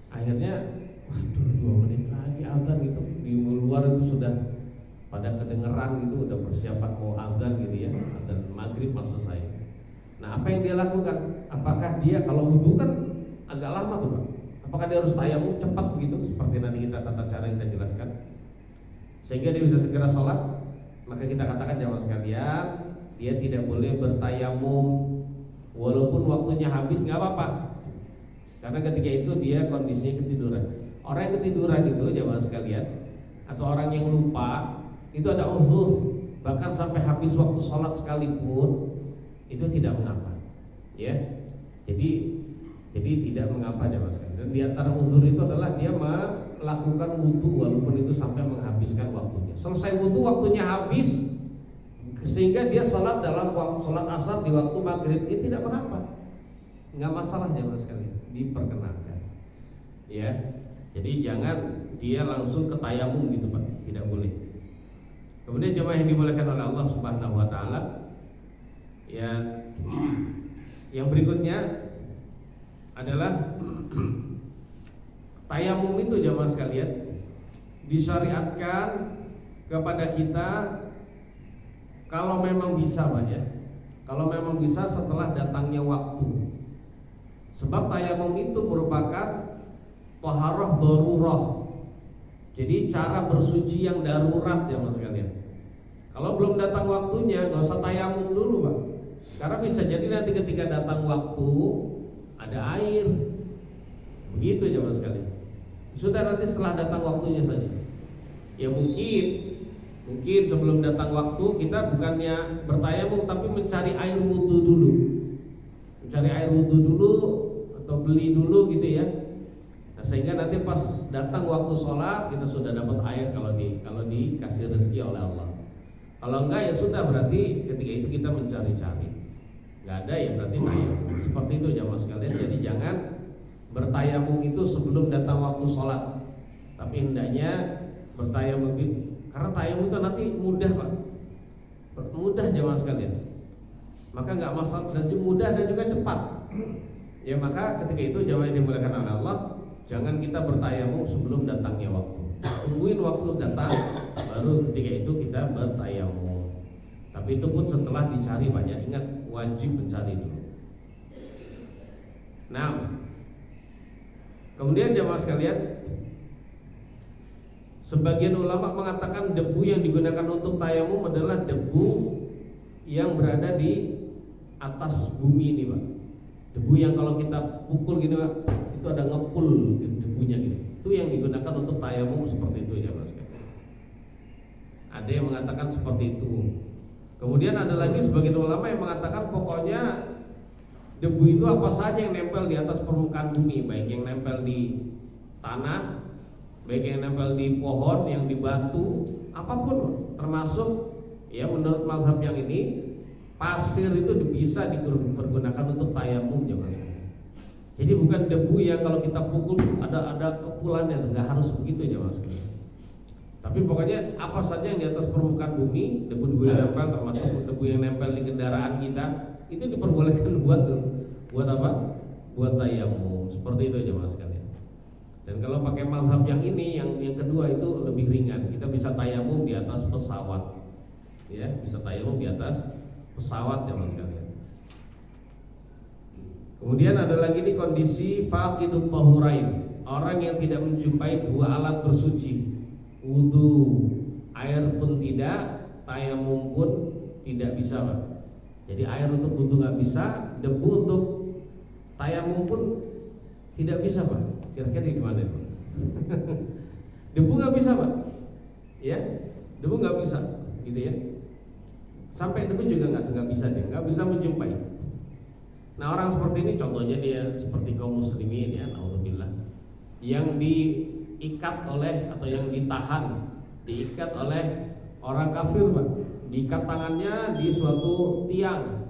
Speaker 1: Akhirnya waduh 2 menit lagi azan gitu. Di luar itu sudah pada kedengeran gitu, udah persiapan mau azan gitu ya, azan maghrib maksud saya. Nah apa yang dia lakukan? Apakah dia kalau wudhu kan agak lama tuh Pak? Apakah dia harus tayamum cepat begitu seperti nanti kita tata cara kita jelaskan sehingga dia bisa segera sholat? Maka kita katakan jamaah sekalian, dia tidak boleh bertayamum walaupun waktunya habis, nggak apa-apa. Karena ketika itu dia kondisinya ketiduran. Orang yang ketiduran itu jamaah sekalian, atau orang yang lupa, itu ada uzur. Bahkan sampai habis waktu sholat sekalipun itu tidak mengapa. Ya, jadi tidak mengapa jamaah sekalian. Dan di antara uzur itu adalah dia melakukan wudu walaupun itu sampai menghabiskan waktunya. Selesai wudu waktunya habis, sehingga dia sholat dalam waktu sholat asar di waktu maghrib, itu tidak mengapa, nggak masalah jamaah sekalian, diperkenankan. Ya, jadi jangan dia langsung ke tayamum gitu Pak, tidak boleh. Kemudian jemaah yang dimuliakan oleh Allah Subhanahu Wa Taala, ya, yang berikutnya adalah tayamum itu jemaah sekalian disyariatkan kepada kita kalau memang bisa Pak ya. Kalau memang bisa setelah datangnya waktu. Sebab tayamum itu merupakan taharah darurah. Jadi cara bersuci yang darurat jemaah sekalian. Kalau belum datang waktunya enggak usah tayamum dulu Pak. Karena bisa jadi nanti ketika datang waktu ada air. Begitu jemaah sekalian. Sudah nanti setelah datang waktunya saja. Ya mungkin sebelum datang waktu kita bukannya bertayamum tapi mencari air wudu dulu. Mencari air wudu dulu atau beli dulu gitu ya. Nah, sehingga nanti pas datang waktu sholat kita sudah dapat air kalau dikasih rezeki oleh Allah. Kalau enggak ya sudah, berarti ketika itu kita mencari-cari. Enggak ada ya berarti tayamum. Seperti itu jamaah sekalian. Jadi jangan bertayamum itu sebelum datang waktu sholat. Tapi hendaknya bertayamum itu, karena tayamum itu nanti mudah Pak, mudah jamaah sekalian. Maka nggak masalah, dan juga mudah dan juga cepat. Ya maka ketika itu jamaah yang dimuliakan oleh Allah, jangan kita bertayamum sebelum datangnya waktu. Tungguin waktu datang, baru ketika itu kita bertayamum. Tapi itu pun setelah dicari banyak. Ingat, wajib mencari dulu. Nah, kemudian jamaah sekalian, sebagian ulama mengatakan debu yang digunakan untuk tayamum adalah debu yang berada di atas bumi ini Pak. Debu yang kalau kita pukul gini Pak, itu ada ngepul debunya gitu. Itu yang digunakan untuk tayamum seperti itu ya Mas. Ada yang mengatakan seperti itu. Kemudian ada lagi sebagian ulama yang mengatakan pokoknya debu itu apa saja yang nempel di atas permukaan bumi, baik yang nempel di tanah, baik yang nempel di pohon, yang di batu, apapun, termasuk ya menurut mazhab yang ini pasir itu bisa dipergunakan untuk tayamum ya Mas. Jadi bukan debu yang kalau kita pukul ada kepulannya, nggak harus begitu ya Mas. Tapi pokoknya apa saja yang di atas permukaan bumi, debu-debu yang nempel, termasuk debu yang nempel di kendaraan kita, itu diperbolehkan buat apa? Buat tayamum. Seperti itu aja Mas sekalian. Dan kalau pakai mazhab yang ini, yang kedua itu lebih ringan. Kita bisa tayamum di atas pesawat. Ya, bisa tayamum di atas pesawat ya Mas sekalian. Kemudian ada lagi nih kondisi faqidut tahurain. Orang yang tidak menjumpai dua alat bersuci. Wudu, air pun tidak, tayamum pun tidak bisa Pak. Jadi air untuk wudu nggak bisa, debu untuk tayamum pun tidak bisa Pak. Kira-kira di mana Pak? Debu nggak bisa Pak. Ya, debu nggak bisa, gitu ya. Sampai debu juga nggak bisa dia, nggak bisa menjumpai. Nah orang seperti ini contohnya dia seperti kaum muslimin ya, naudzubillah, yang diikat oleh atau yang diikat oleh orang kafir Pak, diikat tangannya di suatu tiang.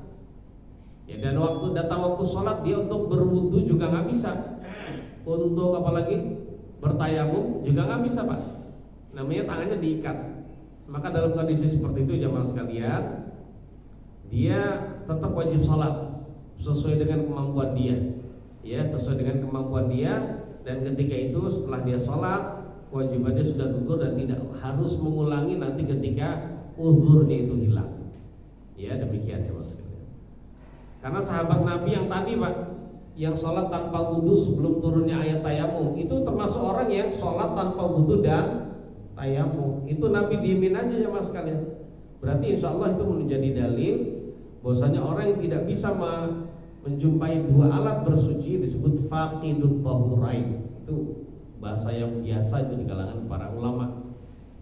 Speaker 1: Ya, dan datang waktu sholat dia untuk berwudu juga nggak bisa, untuk apalagi bertayamum juga nggak bisa Pak. Namanya tangannya diikat. Maka dalam kondisi seperti itu jamaah sekalian, dia tetap wajib sholat sesuai dengan kemampuan dia. ya sesuai dengan kemampuan dia, dan ketika itu setelah dia sholat kewajibannya sudah gugur dan tidak harus mengulangi nanti ketika uzurnya itu hilang. Ya demikian ya Mas. Karena sahabat Nabi yang tadi Pak, yang sholat tanpa wudhu sebelum turunnya ayat tayamum, itu termasuk orang yang sholat tanpa wudhu dan tayamum. Itu Nabi diemin aja ya Mas kalian. Berarti insya Allah itu menjadi dalil bahwasanya orang yang tidak bisa menjumpai dua alat bersuci disebut faqidut tahurain. Itu bahasa yang biasa itu di kalangan para ulama.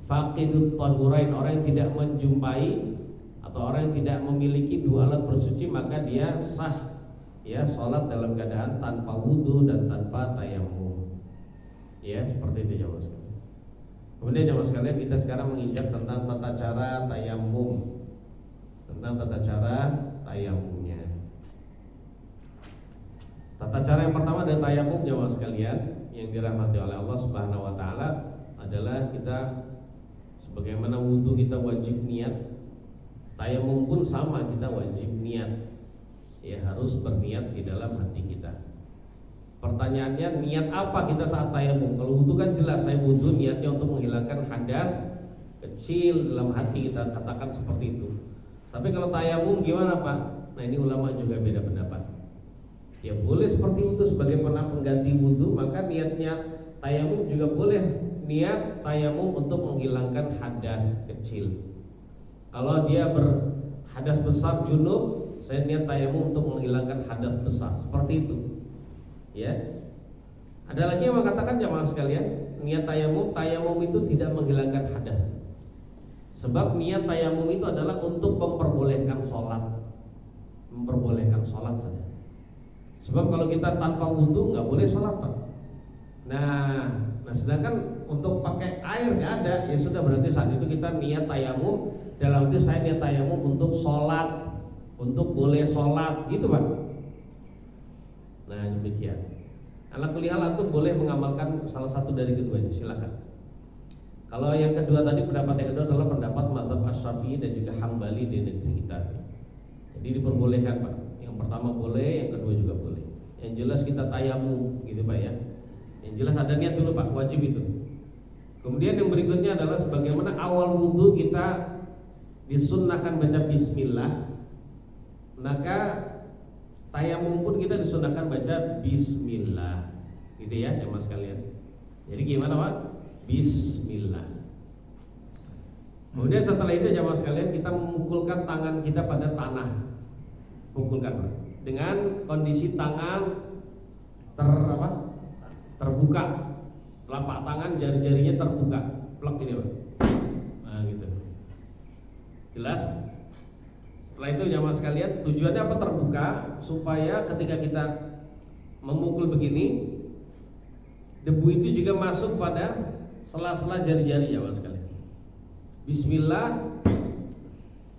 Speaker 1: Faqidut tahurain, orang yang tidak menjumpai atau orang yang tidak memiliki dua alat bersuci, maka dia sah ya sholat dalam keadaan tanpa wudhu dan tanpa tayamum. Ya seperti itu jamaah sekalian. Kemudian jamaah sekalian, kita sekarang menginjak tentang tata cara tayamum, tentang tata cara tayamumnya. Tata cara yang pertama dari tayamum jamaah sekalian yang dirahmati oleh Allah Subhanahu wa taala adalah kita sebagaimana wudhu kita wajib niat, tayamum pun sama, kita wajib niat. Ya harus berniat di dalam hati kita. Pertanyaannya, niat apa kita saat tayamum? Kalau wudhu kan jelas, saya wudhu niatnya untuk menghilangkan hadas kecil dalam hati kita, katakan seperti itu. Tapi kalau tayamum gimana Pak? Nah ini ulama juga beda pendapat. Ya boleh seperti itu sebagai pengganti wudhu, maka niatnya tayamum juga boleh niat tayamum untuk menghilangkan hadas kecil. Kalau dia berhadas besar junub, saya niat tayamum untuk menghilangkan hadas besar, seperti itu. Ya. Ada lagi yang mengatakan jamaah sekalian, niat tayamum itu tidak menghilangkan hadas. Sebab niat tayamum itu adalah untuk memperbolehkan sholat, memperbolehkan sholat saja. Sebab kalau kita tanpa wudhu nggak boleh sholat Pak. Nah sedangkan untuk pakai air nggak ada, ya sudah berarti saat itu kita niat tayamum dalam itu saya niat tayamum untuk sholat, untuk boleh sholat gitu Pak. Nah demikian. Ala kulli hal antum boleh mengamalkan salah satu dari keduanya, silakan. Kalau yang kedua tadi, pendapat yang kedua adalah pendapat mazhab Asy-Syafi'i dan juga Hambali di negeri kita. Jadi diperbolehkan Pak. Yang pertama boleh, yang kedua juga boleh. Yang jelas kita tayamum gitu Pak ya. Yang jelas ada niat dulu Pak, wajib itu. Kemudian yang berikutnya adalah sebagaimana awal wudhu kita disunnahkan baca bismillah, maka tayamum pun kita disunnahkan baca bismillah, gitu ya jemaah sekalian. Jadi gimana Pak? Bismillah. Kemudian setelah itu jemaah sekalian, kita memukulkan tangan kita pada tanah, pukulkan Pak, dengan kondisi tangan terbuka, telapak tangan jari-jarinya terbuka, plek ini Pak. Nah gitu. Jelas? Setelah itu jamaah sekalian, tujuannya apa terbuka? Supaya ketika kita memukul begini, debu itu juga masuk pada sela-sela jari-jari jamaah sekalian. Bismillah.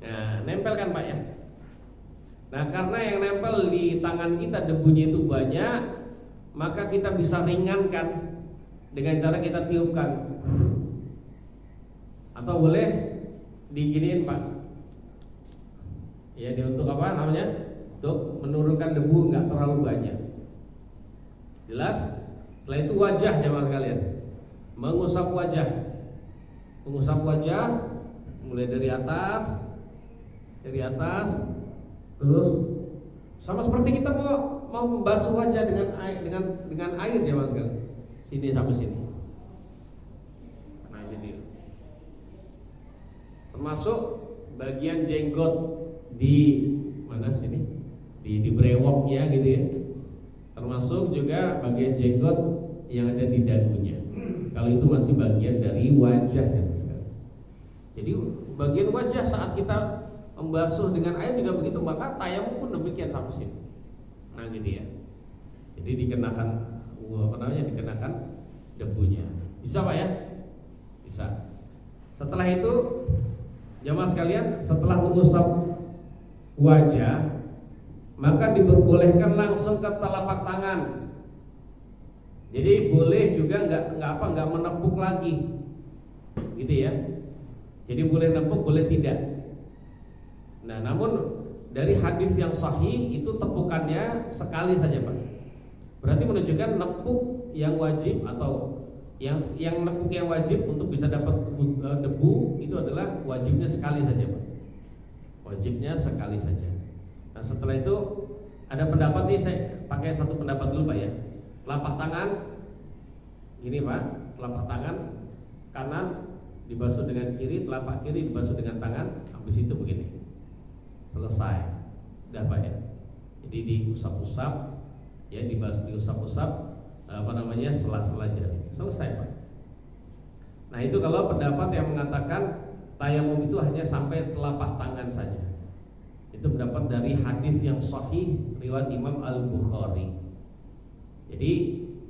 Speaker 1: Nah, nempelkan Pak ya. Nah karena yang nempel di tangan kita debunya itu banyak, maka kita bisa ringankan dengan cara kita tiupkan. Atau boleh diginiin Pak. Ya, dia untuk apa namanya? Untuk menurunkan debu nggak terlalu banyak. Jelas? Setelah itu wajah jemaah kalian. Mengusap wajah. Mengusap wajah mulai dari atas, terus sama seperti kita mau membasuh wajah dengan air jemaah kalian. Sini sampai sini. Nah, jadi termasuk bagian jenggot di mana sini di brewoknya gitu ya, termasuk juga bagian jenggot yang ada di dagunya. Kalau itu masih bagian dari wajah ya. Jadi bagian wajah saat kita membasuh dengan air juga begitu, maka tayamum pun demikian sampai sini. Nah gitu ya. Jadi dikenakan dikenakan debunya. Bisa Pak ya? Bisa. Setelah itu jamaah sekalian, setelah mengusap wajah, maka diperbolehkan langsung ke telapak tangan. Jadi boleh juga nggak menepuk lagi, gitu ya. Jadi boleh nepuk, boleh tidak. Nah, namun dari hadis yang sahih itu tepukannya sekali saja Pak. Berarti menunjukkan nepuk yang wajib atau yang nepuk yang wajib untuk bisa dapat debu itu adalah wajibnya sekali saja, Pak. Wajibnya sekali saja. Nah, setelah itu ada pendapat nih, saya pakai satu pendapat dulu, Pak ya. Telapak tangan ini, Pak, telapak tangan kanan dibasuh dengan kiri, telapak kiri dibasuh dengan tangan, habis itu begini. Selesai. Udah, Pak ya. Jadi diusap-usap ya, diusap-usap sela-sela jari. Selesai, Pak. Nah, itu kalau pendapat yang mengatakan tayamum itu hanya sampai telapak tangan saja. Itu pendapat dari hadis yang sahih riwayat Imam Al-Bukhari. Jadi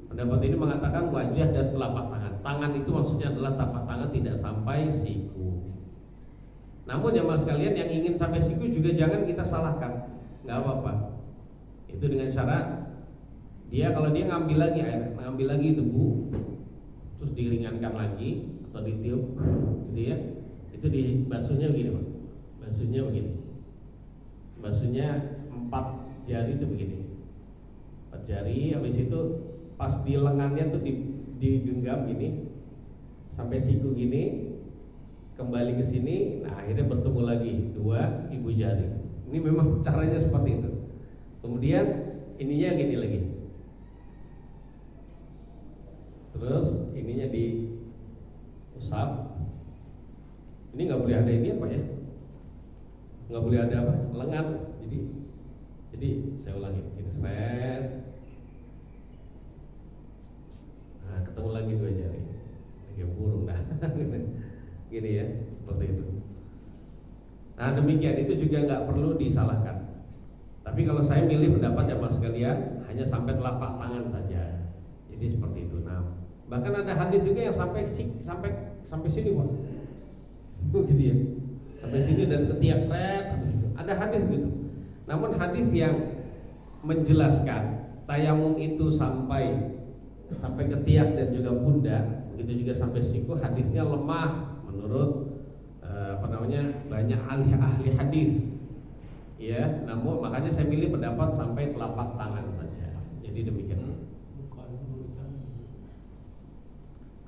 Speaker 1: pendapat ini mengatakan wajah dan telapak tangan. Tangan itu maksudnya adalah telapak tangan, tidak sampai siku. Namun jamaah sekalian, yang ingin sampai siku juga jangan kita salahkan. Nggak apa-apa. Itu dengan cara kalau dia ngambil lagi air, ngambil lagi debu, terus diringankan lagi atau ditiup, gitu ya. Itu dibasuhnya begini, Pak. Basuhnya begini. Basuhnya 4 jari itu begini. 4 jari, habis itu pas di lengannya tuh digenggam gini sampai siku gini, kembali ke sini. Nah, akhirnya bertemu lagi 2 ibu jari. Ini memang caranya seperti itu. Kemudian ininya gini lagi. Terus ininya diusap. Ini nggak boleh ada ini apa ya? Nggak boleh ada apa? Lengan. Jadi saya ulangi. Ini seret. Nah, ketemu lagi 2 jari. Kayak burung dah. Gini ya, seperti itu. Nah, demikian itu juga nggak perlu disalahkan. Tapi kalau saya milih pendapat jamaah sekalian hanya sampai telapak tangan saja. Jadi seperti itu. Nah, bahkan ada hadis juga yang sampai sini, Pak. Gitu ya. Sampai sini dan ketiak seret. Ada hadis gitu. Namun hadis yang menjelaskan tayamum itu sampai ketiak dan juga pundak, begitu juga sampai siku, hadisnya lemah menurut banyak ahli hadis. Ya, namun makanya saya milih pendapat sampai telapak tangan saja. Jadi demikian.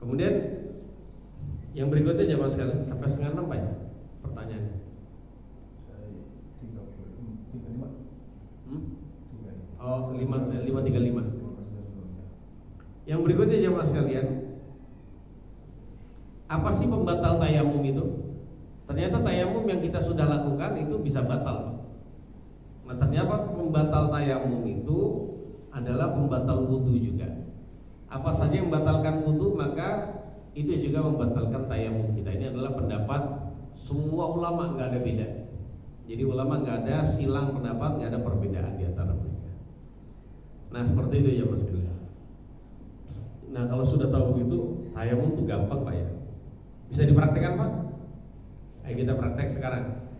Speaker 1: Kemudian yang berikutnya jamaah sekalian, sampai setengah 6 Pak ya pertanyaannya.
Speaker 2: 35.
Speaker 1: Oh, 535. Yang berikutnya jamaah sekalian, apa sih pembatal tayamum itu? Ternyata tayamum yang kita sudah lakukan itu bisa batal. Nah, ternyata pembatal tayamum itu adalah pembatal wudu juga. Apa saja yang membatalkan wudu maka itu juga membatalkan tayamum kita. Ini adalah pendapat semua ulama, nggak ada beda. Jadi ulama nggak ada silang pendapat, nggak ada perbedaan di antara mereka. Nah, seperti itu ya Mas Gila. Nah, kalau sudah tahu begitu, tayamum itu gampang Pak ya. Bisa dipraktekkan Pak? Ayo kita praktek sekarang.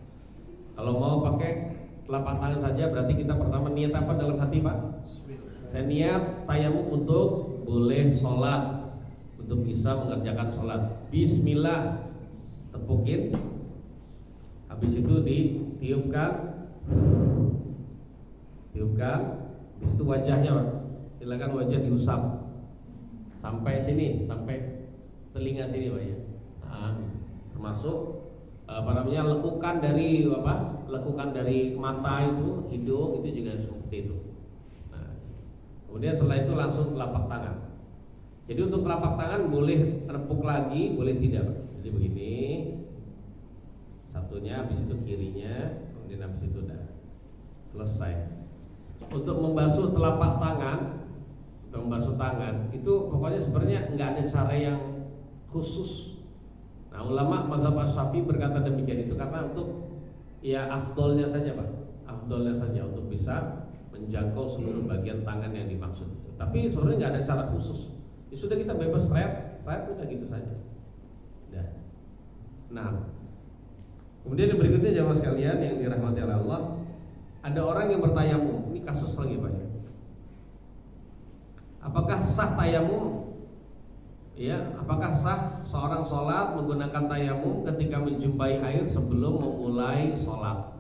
Speaker 1: Kalau mau pakai telapak tangan saja, berarti kita pertama niat apa dalam hati Pak? Saya niat tayamum untuk boleh sholat, untuk bisa mengerjakan sholat. Bismillah, tepukin. Habis itu ditiupkan, habis itu wajahnya Pak. Silakan wajah diusap sampai sini, sampai telinga sini Pak ya. Nah, termasuk lekukan dari mata itu, hidung itu juga seperti itu. Nah, kemudian setelah itu langsung telapak tangan. Jadi untuk telapak tangan boleh repuk lagi, boleh tidak. Jadi begini, satunya, habis itu kirinya, kemudian habis itu udah selesai. Untuk membasuh telapak tangan, itu pokoknya sebenarnya nggak ada cara yang khusus. Nah, ulama mazhab Asy-Syafi'i berkata demikian itu karena untuk ya afdolnya saja Pak, afdolnya saja untuk bisa menjangkau seluruh bagian tangan yang dimaksud. Tapi sebenarnya nggak ada cara khusus. Ya sudah, kita bebas straight udah gitu saja. Udah. Nah, kemudian yang berikutnya jamaah sekalian yang dirahmati oleh Allah, ada orang yang bertayamum. Ini kasus lagi Pak ya. Apakah sah tayamum? Ya, apakah sah seorang sholat menggunakan tayamum ketika menjumpai air sebelum memulai sholat?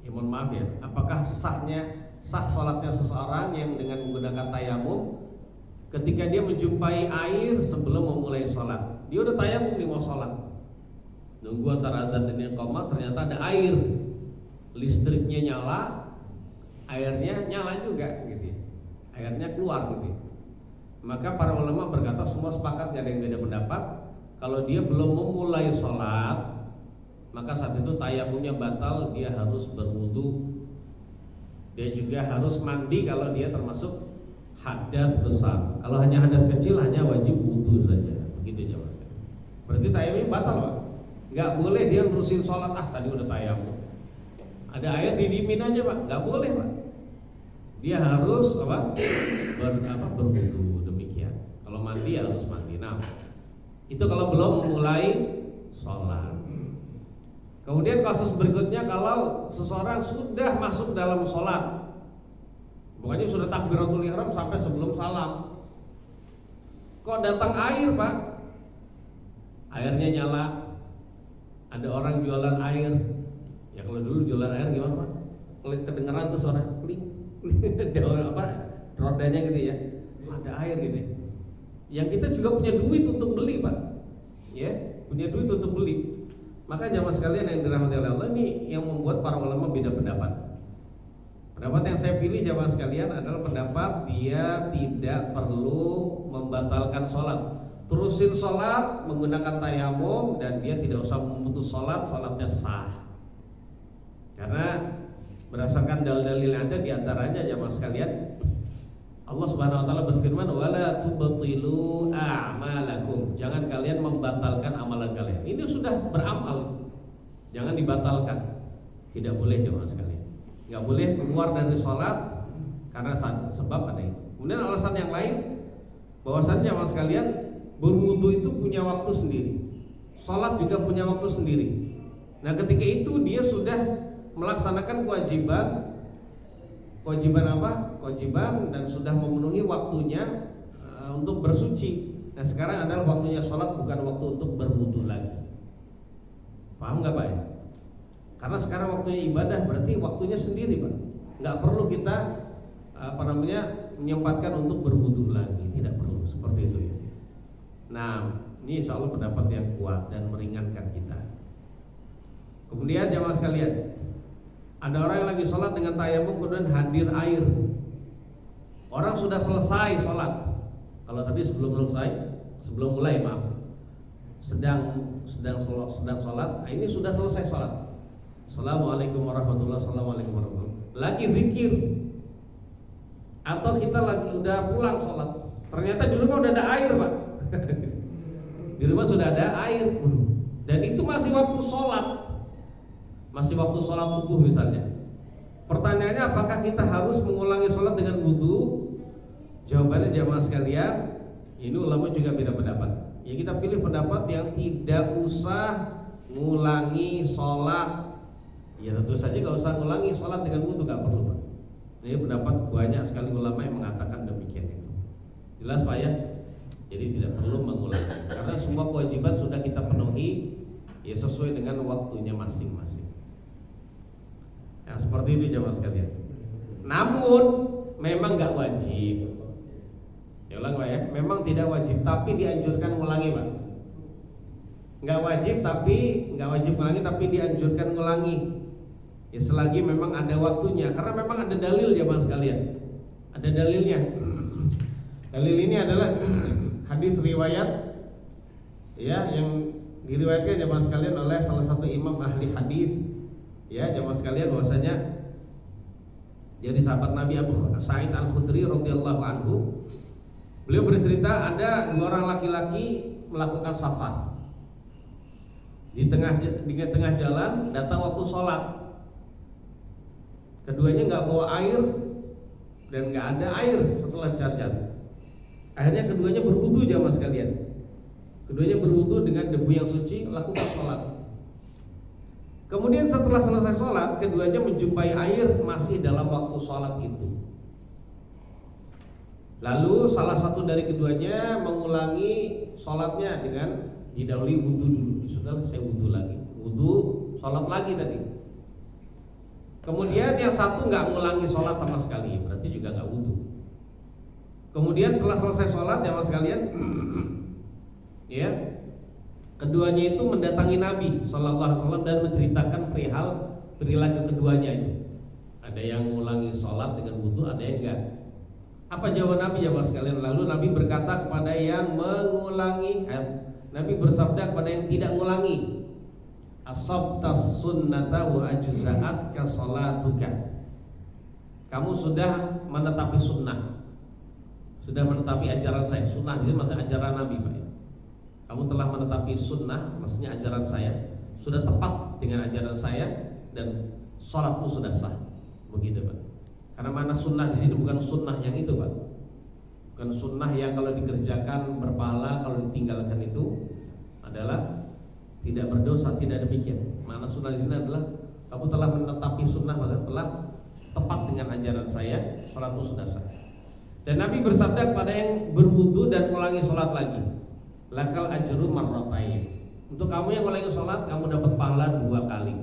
Speaker 1: Ya, mohon maaf ya, apakah sah sholatnya seseorang yang dengan menggunakan tayamum ketika dia menjumpai air sebelum memulai sholat. Dia udah tayamum nih mau sholat, nunggu antara adzan dan iqamah, ternyata ada air, listriknya nyala, airnya nyala juga gitu, airnya keluar gitu. Maka para ulama berkata semua sepakat, gak ada yang beda pendapat, kalau dia belum memulai sholat maka saat itu tayamumnya batal, dia harus berwudu. Dia juga harus mandi kalau dia termasuk hadas besar. Kalau hanya hadas kecil hanya wajib wudu saja. Begitu aja Mas. Berarti tayamumnya batal, Pak. Enggak boleh dia ngurusin sholat, tadi udah tayamum, ada air didimin aja, Pak. Enggak boleh, Pak. Dia harus berwudu, demikian. Kalau mandi harus mandi. Nah, itu kalau belum mulai sholat. Kemudian kasus berikutnya kalau seseorang sudah masuk dalam sholat, pokoknya sudah takbiratul ihram sampai sebelum salam, kok datang air, Pak? Airnya nyala, ada orang jualan air. Ya kalau dulu jualan air gimana, Pak? Kedengeran tuh suara kling, rodanya gitu ya, ada air gitu. Yang kita juga punya duit untuk beli, Pak. Ya, punya duit untuk beli. Maka jamaah sekalian yang dirahmati oleh Allah, ini yang membuat para ulama beda pendapat. Pendapat yang saya pilih jamaah sekalian adalah pendapat dia tidak perlu membatalkan sholat, terusin sholat menggunakan tayamum, dan dia tidak usah memutus sholat, sholatnya sah. Karena berdasarkan dalil-dalil yang ada, diantaranya jamaah sekalian, Allah Subhanahu wa taala berfirman, "Wala tubtilu a'malakum." Jangan kalian membatalkan amalan kalian. Ini sudah beramal, jangan dibatalkan. Tidak boleh jemaah sekalian. Enggak boleh keluar dari sholat karena sebab ada itu. Kemudian alasan yang lain, bahwasannya jemaah sekalian, berwudu itu punya waktu sendiri. Sholat juga punya waktu sendiri. Nah, ketika itu dia sudah melaksanakan kewajiban apa? Kewajiban dan sudah memenuhi waktunya untuk bersuci. Nah, sekarang adalah waktunya sholat, bukan waktu untuk berwudu lagi. Paham nggak, Pak? Karena sekarang waktunya ibadah, berarti waktunya sendiri, Pak. Nggak perlu kita menyempatkan untuk berwudu lagi, tidak perlu seperti itu ya. Nah, ini insya Allah pendapat yang kuat dan meringankan kita. Kemudian jamaah sekalian, ada orang yang lagi sholat dengan tayamum, kemudian hadir air. Orang sudah selesai sholat. Kalau tadi sebelum mulai, sedang sholat. Nah, ini sudah selesai sholat. Assalamualaikum warahmatullahi wabarakatuh. Lagi zikir. Atau kita lagi udah pulang sholat. Ternyata di rumah udah ada air, Pak. Di rumah sudah ada air. Dan itu masih waktu sholat. Masih waktu sholat subuh misalnya. Pertanyaannya, apakah kita harus mengulangi sholat dengan wudu? Jawabannya jamaah sekalian, ini ulama juga beda pendapat. Ya, kita pilih pendapat yang tidak usah ngulangi sholat. Ya, tentu saja kalau usah ngulangi sholat dengan wudu gak perlu, Pak. Ini pendapat banyak sekali ulama yang mengatakan demikian itu. Jelas, Pak ya? Jadi tidak perlu mengulangi, karena semua kewajiban sudah kita penuhi, ya sesuai dengan waktunya masing-masing. Nah, seperti itu jamaah sekalian. Namun memang nggak wajib. Ya ulang, Pak ya. Memang tidak wajib, tapi dianjurkan ngulangi, Pak. Nggak wajib ngulangi, tapi dianjurkan ngulangi. Ya selagi memang ada waktunya, karena memang ada dalil jamaah sekalian. Ada dalilnya. Dalil ini adalah hadis riwayat ya yang diriwayatkan jamaah sekalian oleh salah satu imam ahli hadis. Ya, jamaah sekalian, bahwasanya jadi sahabat Nabi Abu Sa'id Al-Khudri radhiyallahu anhu, beliau bercerita ada dua orang laki-laki melakukan safar. Di tengah jalan datang waktu sholat. Keduanya nggak bawa air dan nggak ada air setelah jalan. Akhirnya keduanya berwudu jamaah sekalian. Keduanya berwudu dengan debu yang suci, lakukan sholat. Kemudian setelah selesai sholat, keduanya menjumpai air masih dalam waktu sholat itu. Lalu salah satu dari keduanya mengulangi sholatnya dengan didahului wudu dulu. Sudah, saya wudu lagi, wudu, sholat lagi tadi. Kemudian yang satu nggak mengulangi sholat sama sekali, berarti juga nggak wudhu. Kemudian setelah selesai sholat, ya mas sekalian, ya, keduanya itu mendatangi Nabi Shallallahu Alaihi Wasallam dan menceritakan perihal perilaku keduanya itu. Ada yang mengulangi sholat dengan wudhu, ada yang enggak. Apa jawaban Nabi ya mas sekalian? Lalu Nabi berkata kepada yang mengulangi, Nabi bersabda kepada yang tidak mengulangi, asabtas sunnata wa ajza'at ka salatuka. Kamu sudah menetapi sunnah, sudah menetapi ajaran saya. Sunnah ini maksudnya ajaran Nabi Pak. Kamu telah menetapi sunnah, maksudnya ajaran saya, sudah tepat dengan ajaran saya, dan sholatmu sudah sah. Begitu Pak. Karena mana sunnah di sini bukan sunnah yang itu Pak, bukan sunnah yang kalau dikerjakan berpahala, kalau ditinggalkan itu adalah tidak berdosa, tidak demikian. Mana sunnah di sini adalah kamu telah menetapi sunnah, maksudnya telah tepat dengan ajaran saya, sholatmu sudah sah. Dan Nabi bersabda kepada yang berwudu dan ulangi sholat lagi, lakal ajru marratain. Untuk kamu yang ulangi sholat, kamu dapat pahala 2 kali,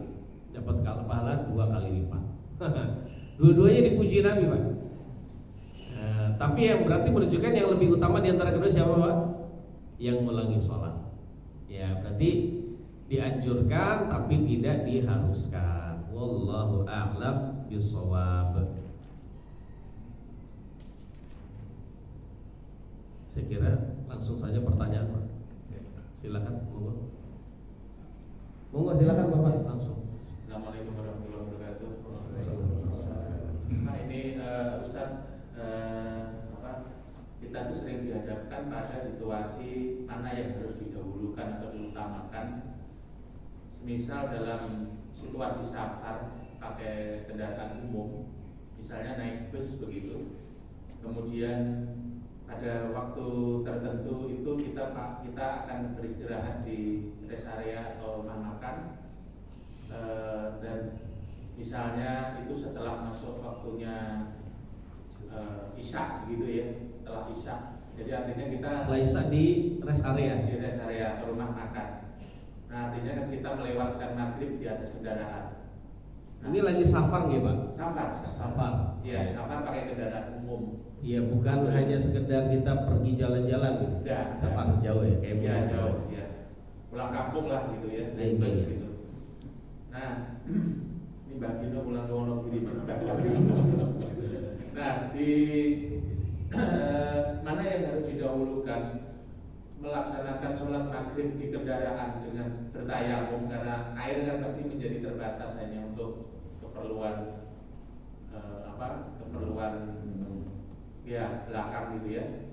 Speaker 1: dapat pahala 2 kali lipat. Dua-duanya dipuji Nabi Pak. Tapi yang berarti menunjukkan yang lebih utama di antara kedua siapa Pak? Yang ulangi sholat. Ya berarti dianjurkan tapi tidak diharuskan. Wallahu a'lam bishawab. Saya kira langsung saja pertanyaan Pak. Silakan, monggo silakan Bapak langsung.
Speaker 2: Assalamualaikum warahmatullahi wabarakatuh. Nah ini Ustaz, kita tuh sering dihadapkan pada situasi mana yang harus didahulukan atau diutamakan. Semisal dalam situasi safar pakai kendaraan umum, misalnya naik bus begitu, kemudian pada waktu tertentu itu kita akan beristirahat di rest area atau rumah makan, dan misalnya itu setelah masuk waktunya isya gitu ya, setelah isya. Jadi artinya kita
Speaker 1: setelah isya di rest area
Speaker 2: atau rumah makan. Nah artinya kan kita melewatkan maghrib di atas kendaraan. Nah,
Speaker 1: ini lagi safar nggih Pak?
Speaker 2: Safar. Iya, safar pakai kendaraan umum.
Speaker 1: Iya, bukan hanya sekedar kita pergi jalan-jalan.
Speaker 2: Ya,
Speaker 1: safar jauh ya, kayak
Speaker 2: ya jauh ya. Pulang kampung lah gitu ya, naik bus gitu. Nah, ini Mbak Gino pulang ke Wonogiri mana? Nah, di mana yang harus didahulukan? Melaksanakan sholat maghrib di kendaraan dengan bertayamum, karena air kan pasti menjadi terbatas hanya untuk keperluan keperluan ya belakang gitu ya.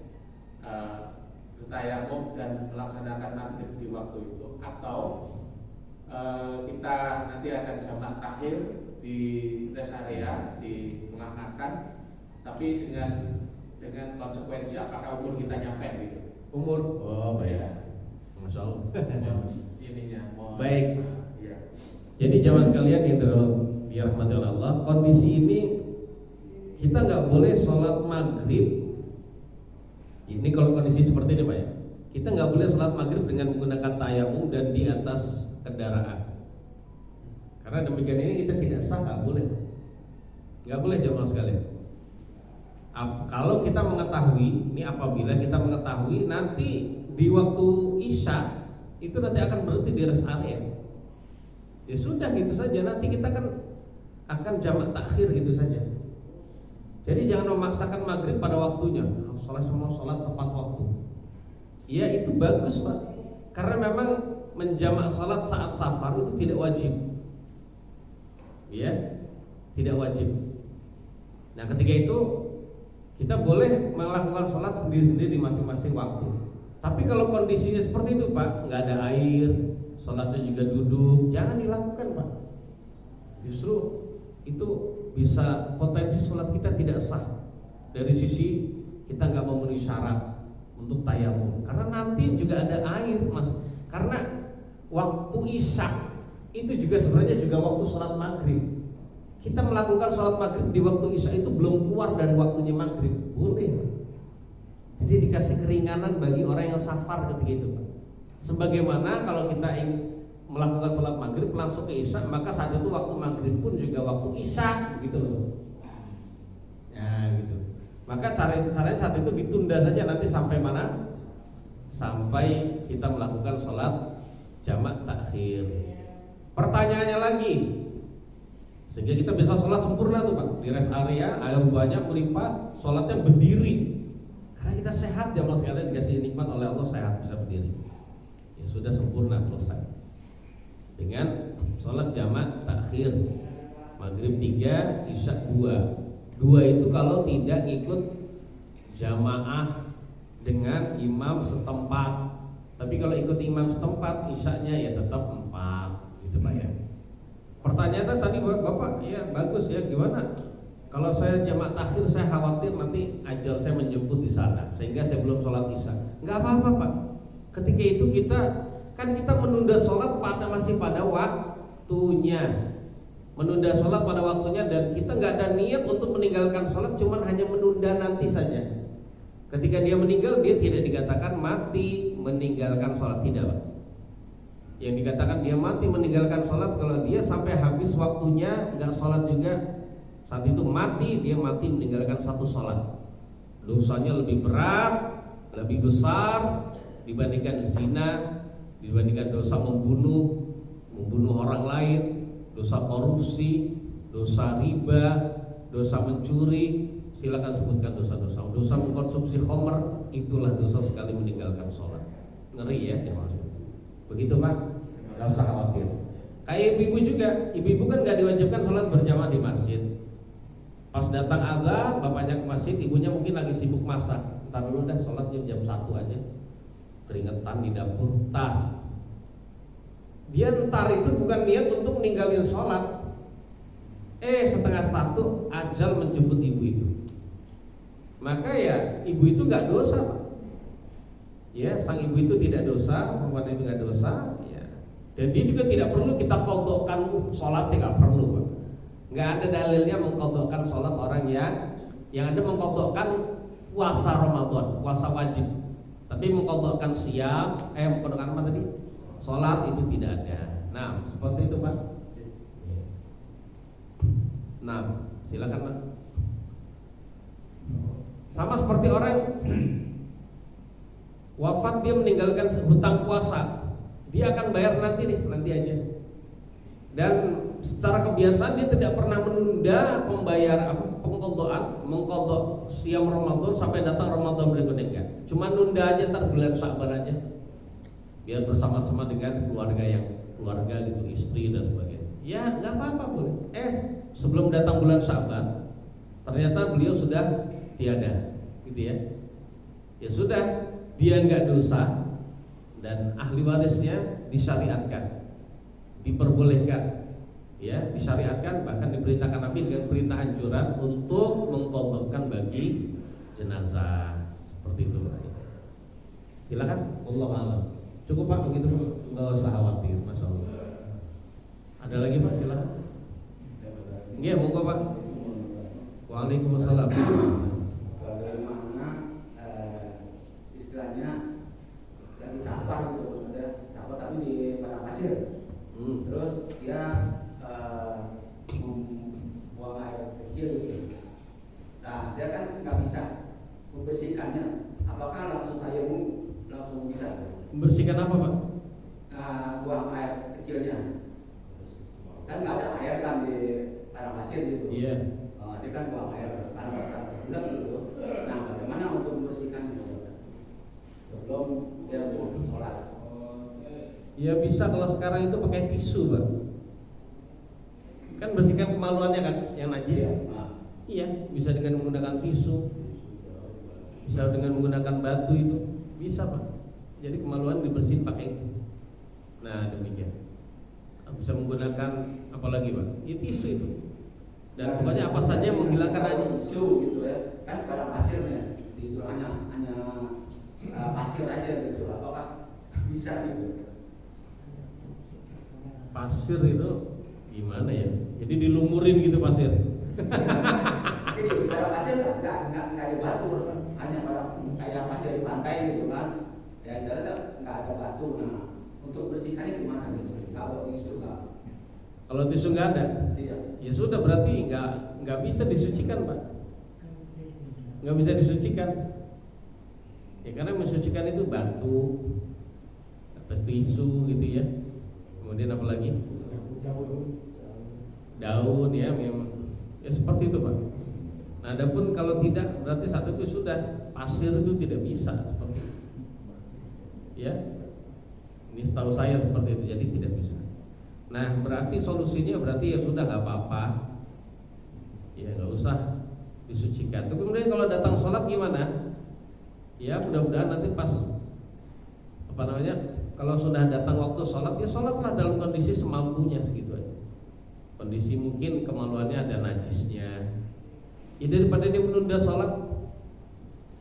Speaker 2: Bertayamum dan melaksanakan maghrib di waktu itu, atau kita nanti akan jamak takhir di rest area di rumah makan, tapi dengan konsekuensi apakah umur kita nyampe gitu.
Speaker 1: Umur, oh baik, Masya Allah. Baik.
Speaker 2: Ya.
Speaker 1: Jadi jamaah sekalian yang dirahmati oleh Allah, kondisi ini kita nggak boleh sholat maghrib. Ini kalau kondisi seperti ini Pak ya, kita nggak boleh sholat maghrib dengan menggunakan tayamum dan di atas kendaraan. Karena demikian ini kita tidak sah, nggak boleh jamaah sekalian. Kalau kita mengetahui, ini apabila kita mengetahui nanti di waktu isya itu nanti akan berhenti di rest area, ya sudah gitu saja. Nanti kita kan akan jamak takhir gitu saja. Jadi jangan memaksakan maghrib pada waktunya. Semua sholat tepat waktu. Ya itu bagus Pak, karena memang menjamak sholat saat safar itu tidak wajib. Ya, tidak wajib. Nah ketika itu kita boleh melakukan sholat sendiri-sendiri di masing-masing waktu. Tapi kalau kondisinya seperti itu Pak, nggak ada air, sholatnya juga duduk, jangan dilakukan Pak. Justru itu bisa potensi sholat kita tidak sah. Dari sisi kita nggak memenuhi syarat untuk tayamum, karena nanti juga ada air Mas. Karena waktu isya itu juga sebenarnya juga waktu sholat maghrib. Kita melakukan sholat maghrib di waktu isya itu belum keluar dari waktunya maghrib, boleh. Jadi dikasih keringanan bagi orang yang safar ketika itu Pak. Sebagaimana kalau kita melakukan sholat maghrib langsung ke isya, maka saat itu waktu maghrib pun juga waktu isya, gitu loh. Ya gitu. Maka caranya saat itu ditunda saja, nanti sampai mana? Sampai kita melakukan sholat jamak takhir. Pertanyaannya lagi, sehingga kita bisa sholat sempurna tuh Pak, di rest area, air banyak melimpah, sholatnya berdiri. Karena kita sehat, jamaah sekalian, dikasih nikmat oleh Allah, sehat bisa berdiri. Ya sudah sempurna, selesai dengan sholat jamak takhir. Maghrib 3, isya 2. 2 itu kalau tidak ikut jamaah dengan imam setempat. Tapi kalau ikut imam setempat, isyanya ya tetap 4, gitu Pak ya. Pertanyaannya tadi Bapak, ya bagus ya, gimana? Kalau saya jamak takhir, saya khawatir nanti ajal saya menjemput di sana, sehingga saya belum sholat isya. Enggak apa-apa Pak. Ketika itu kita menunda sholat masih pada waktunya. Menunda sholat pada waktunya, dan kita nggak ada niat untuk meninggalkan sholat, cuman hanya menunda nanti saja. Ketika dia meninggal, dia tidak dikatakan mati meninggalkan sholat, tidak Pak. Yang dikatakan dia mati meninggalkan sholat kalau dia sampai habis waktunya nggak sholat juga, saat itu dia mati meninggalkan satu sholat. Dosanya lebih berat, lebih besar dibandingkan zina, dibandingkan dosa membunuh orang lain, dosa korupsi, dosa riba, dosa mencuri. Silakan sebutkan dosa-dosa. Dosa mengkonsumsi khamr, itulah dosa sekali meninggalkan sholat. Ngeri ya, maksud. Begitu Pak, nggak usah khawatir. Kayak ibu-ibu juga, ibu-ibu kan nggak diwajibkan sholat berjamaah di masjid. Pas datang azan, bapaknya ke masjid, ibunya mungkin lagi sibuk masak. Ntar dulu dah, sholat jam 1 aja. Keringetan di dapur, tar. Dia ntar itu bukan niat untuk meninggalin sholat. 1:30 ajal menjemput ibu itu. Maka ya ibu itu nggak dosa Pak. Ya, sang ibu itu tidak dosa, perempuan itu nggak dosa. Ya. Dan dia juga tidak perlu kita kodokkan sholatnya, nggak perlu Pak. Nggak ada dalilnya mengkodokkan sholat orang yang ada mengkodokkan puasa Ramadan, puasa wajib. Tapi mengkodokkan mengkodokkan apa tadi? Sholat itu tidak ada. Nah, seperti itu Pak. Nah, silakan Pak. Sama seperti orang wafat, dia meninggalkan hutang puasa, dia akan bayar nanti aja. Dan secara kebiasaan dia tidak pernah menunda mengqadha siam Ramadan sampai datang Ramadan berikutnya, enggak. Cuma nunda aja, ntar bulan Sya'ban aja. Biar bersama-sama dengan keluarga gitu, istri dan sebagainya. Ya, enggak apa-apa boleh. Sebelum datang bulan Sya'ban, ternyata beliau sudah tiada, gitu ya. Ya sudah, dia enggak dosa dan ahli warisnya disyariatkan, diperbolehkan, ya, disyariatkan, bahkan diperintahkan Nabi dengan perintah anjuran untuk mengqadhakan bagi jenazah, seperti itu. Silakan, Allah a'lam. Cukup Pak begitu, enggak usah khawatir, Masya Allah. Ada lagi Pak, silakan. Iya, monggo Pak. Waalaikumsalam.
Speaker 3: Bagaimana istilahnya lagi safar gitu, maksudnya safar tapi di padang pasir. Terus dia buang air kecil gitu. Nah, dia kan nggak bisa membersihkannya. Apakah langsung tayamum langsung bisa?
Speaker 1: Membersihkan apa Pak?
Speaker 3: Nah, buang air kecilnya. Kan nggak ada air kan di padang pasir gitu.
Speaker 1: Iya.
Speaker 3: Dia kan buang air karena bulat gitu. Nah, bagaimana untuk membersihkannya sebelum dia mau sholat?
Speaker 1: Ya bisa kalau sekarang itu pakai tisu Pak. Kan bersihkan kemaluannya kan, yang najis. Iya, bisa dengan menggunakan tisu, bisa dengan menggunakan batu itu, bisa Pak. Jadi kemaluan dibersihin pakai itu. Nah demikian. Bisa menggunakan apa lagi Pak? Ya tisu itu. Dan pokoknya apa saja yang menghilangkan aja.
Speaker 3: Tisu gitu ya, kan pada pasirnya, tisu hanya pasir aja gitu. Apakah bisa gitu?
Speaker 1: Pasir itu gimana ya? Jadi dilumurin gitu pasir.
Speaker 3: Jadi pada pasir nggak di batu, hanya pada kayak pasir di pantai gitu kan. Ya istilahnya nggak ada batu. Nah, Untuk bersihkannya gimana nih? Kalau tisu nggak?
Speaker 1: Kalau tisu nggak ada,
Speaker 3: Iya.
Speaker 1: ya sudah berarti nggak bisa disucikan, Pak. Nggak bisa disucikan. Ya karena mensucikan itu batu, atas tisu gitu ya. Kemudian apa lagi? Daun ya, memang ya seperti itu, Pak. Nah, adapun kalau tidak berarti saat itu sudah pasir itu tidak bisa seperti itu. Ya, ini setahu saya seperti itu, jadi tidak bisa. Nah, berarti solusinya berarti ya sudah nggak apa-apa, ya nggak usah disucikan. Tapi kemudian kalau datang sholat gimana? Ya mudah-mudahan nanti pas apa namanya, kalau sudah datang waktu sholat ya sholatlah dalam kondisi semampunya segitu aja. Kondisi mungkin kemaluannya ada najisnya, ya daripada dia menunda sholat,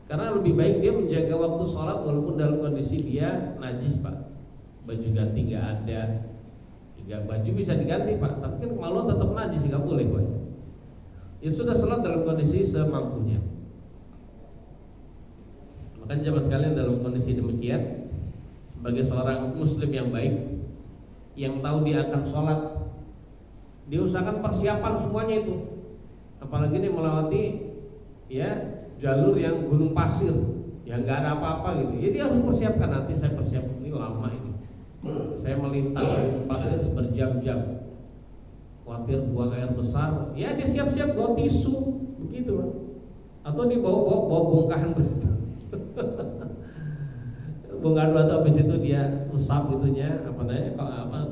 Speaker 1: karena lebih baik dia menjaga waktu sholat walaupun dalam kondisi dia najis, Pak. Baju ganti nggak ada, baju bisa diganti, Pak, tapi kan kemaluan tetap najis, nggak boleh, Pak. Ya sudah sholat dalam kondisi semampunya. Maka jemaah sekalian, dalam kondisi demikian, sebagai seorang muslim yang baik, yang tahu dia akan sholat, dia usahakan persiapan semuanya itu. Apalagi dia melewati ya jalur yang gunung pasir, yang nggak ada apa-apa gitu. Ya dia harus persiapkan, nanti saya persiapkan, ini lama ini. Saya melintas gunung pasir berjam-jam, khawatir buang air besar. Ya dia siap-siap bawa tisu, begitu, Pak. Atau dia bawa bongkahan batu. Bongkahan batu, habis itu dia usap itunya,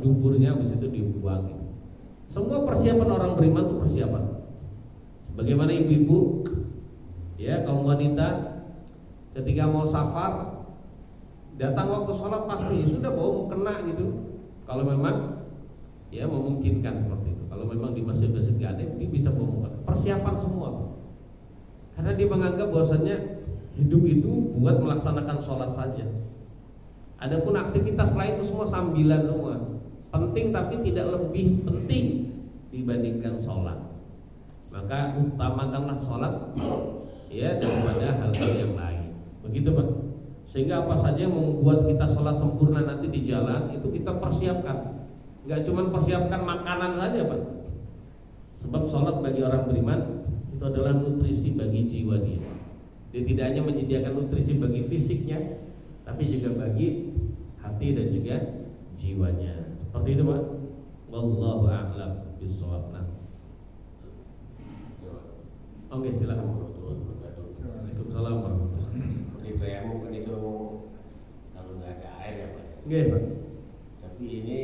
Speaker 1: duburnya, habis itu dibuang gitu. Semua persiapan orang beriman itu persiapan. Bagaimana ibu-ibu, ya kaum wanita, ketika mau safar, datang waktu sholat pasti sudah bawa mukena gitu. Kalau memang ya memungkinkan seperti itu. Kalau memang di masjid-masjid nggak ada, dia bisa bawa mukena. Persiapan semua, karena dia menganggap bahwasannya hidup itu buat melaksanakan sholat saja. Adapun aktivitas lain itu semua sambilan semua, penting tapi tidak lebih penting dibandingkan sholat. Maka utamakanlah sholat ya daripada hal-hal yang lain. Begitu, Pak. Sehingga apa saja yang membuat kita sholat sempurna nanti di jalan itu kita persiapkan. Gak cuma persiapkan makanan saja, Pak. Sebab sholat bagi orang beriman itu adalah nutrisi bagi jiwa dia. Dia tidak hanya menyediakan nutrisi bagi fisiknya, tapi juga bagi hati dan juga jiwanya. Seperti itu, Pak. Wallahu a'lam bishawab. Oke, silakan. Waalaikumsalam warahmatullahi wabarakatuh.
Speaker 4: Seperti itu ya, mungkin itu kalau nggak ada air ya, Pak.
Speaker 1: Oke, Pak.
Speaker 4: Tapi ini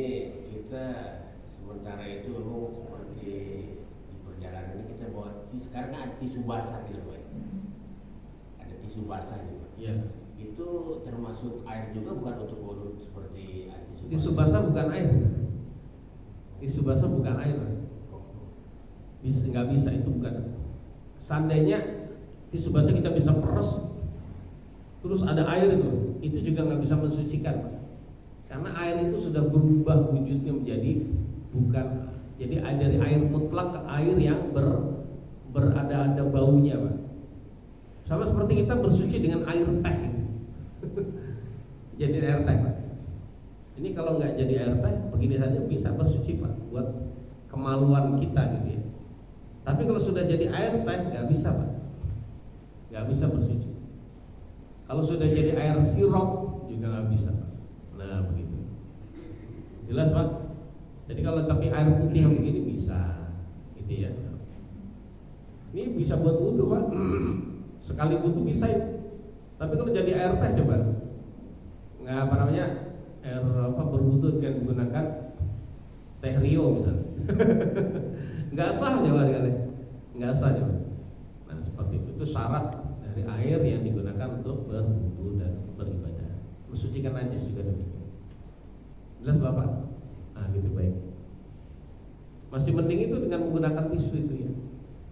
Speaker 4: kita sementara itu seperti di perjalanan ini kita bawa tisu, karena ada tisu basah gitu, Pak. Ada tisu basah gitu.
Speaker 1: Iya.
Speaker 4: Itu termasuk air juga, bukan untuk wudhu seperti tisu basah.
Speaker 1: Tisu basah bukan air. Tisu basah bukan air. Bisa nggak bisa, itu bukan. Seandainya tisu basah kita bisa peres, terus ada air itu juga nggak bisa mensucikan, Pak. Karena air itu sudah berubah wujudnya menjadi bukan, jadi dari air mutlak ke air yang berada baunya, Pak. Sama seperti kita bersuci dengan air teh gitu. Jadi air teh, Pak. Ini kalau nggak jadi air teh, begini saja bisa bersuci, Pak, buat kemaluan kita gitu ya. Tapi kalau sudah jadi air teh nggak bisa, Pak, nggak bisa bersuci. Kalau sudah jadi air sirop juga nggak bisa, Pak. Nah begitu, jelas, Pak. Jadi kalau tapi air putih yang begini bisa, gitu ya. Ini bisa buat wudhu, Pak. Sekali wudhu bisa ya. Tapi kalau jadi air teh coba, nggak apa namanya, air berwudhu dengan menggunakan teh Rio misalnya. Nggak sah jawabannya, nggak sah jawabannya. Nah seperti itu syarat dari air yang digunakan untuk berwudu dan beribadah. Mensucikan najis juga demikian. Jelas, Bapak? Nah gitu, baik. Masih mending itu dengan menggunakan tisu itu ya.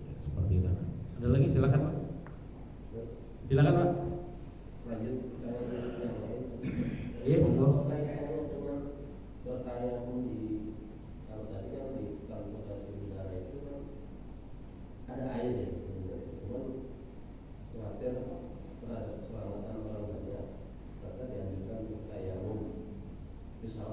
Speaker 1: Ya seperti itu. Ada lagi, silakan, Pak. Silakan, Pak.
Speaker 5: Lanjut yang lain.
Speaker 1: Iya, monggo.
Speaker 5: Kayaknya dengan bertayamum di, kalau tadi kan di transportasi udara itu kan ada air ya, cuman khawatir terhadap keselamatan orang banyak, maka dianjurkan bertayamum. Misalnya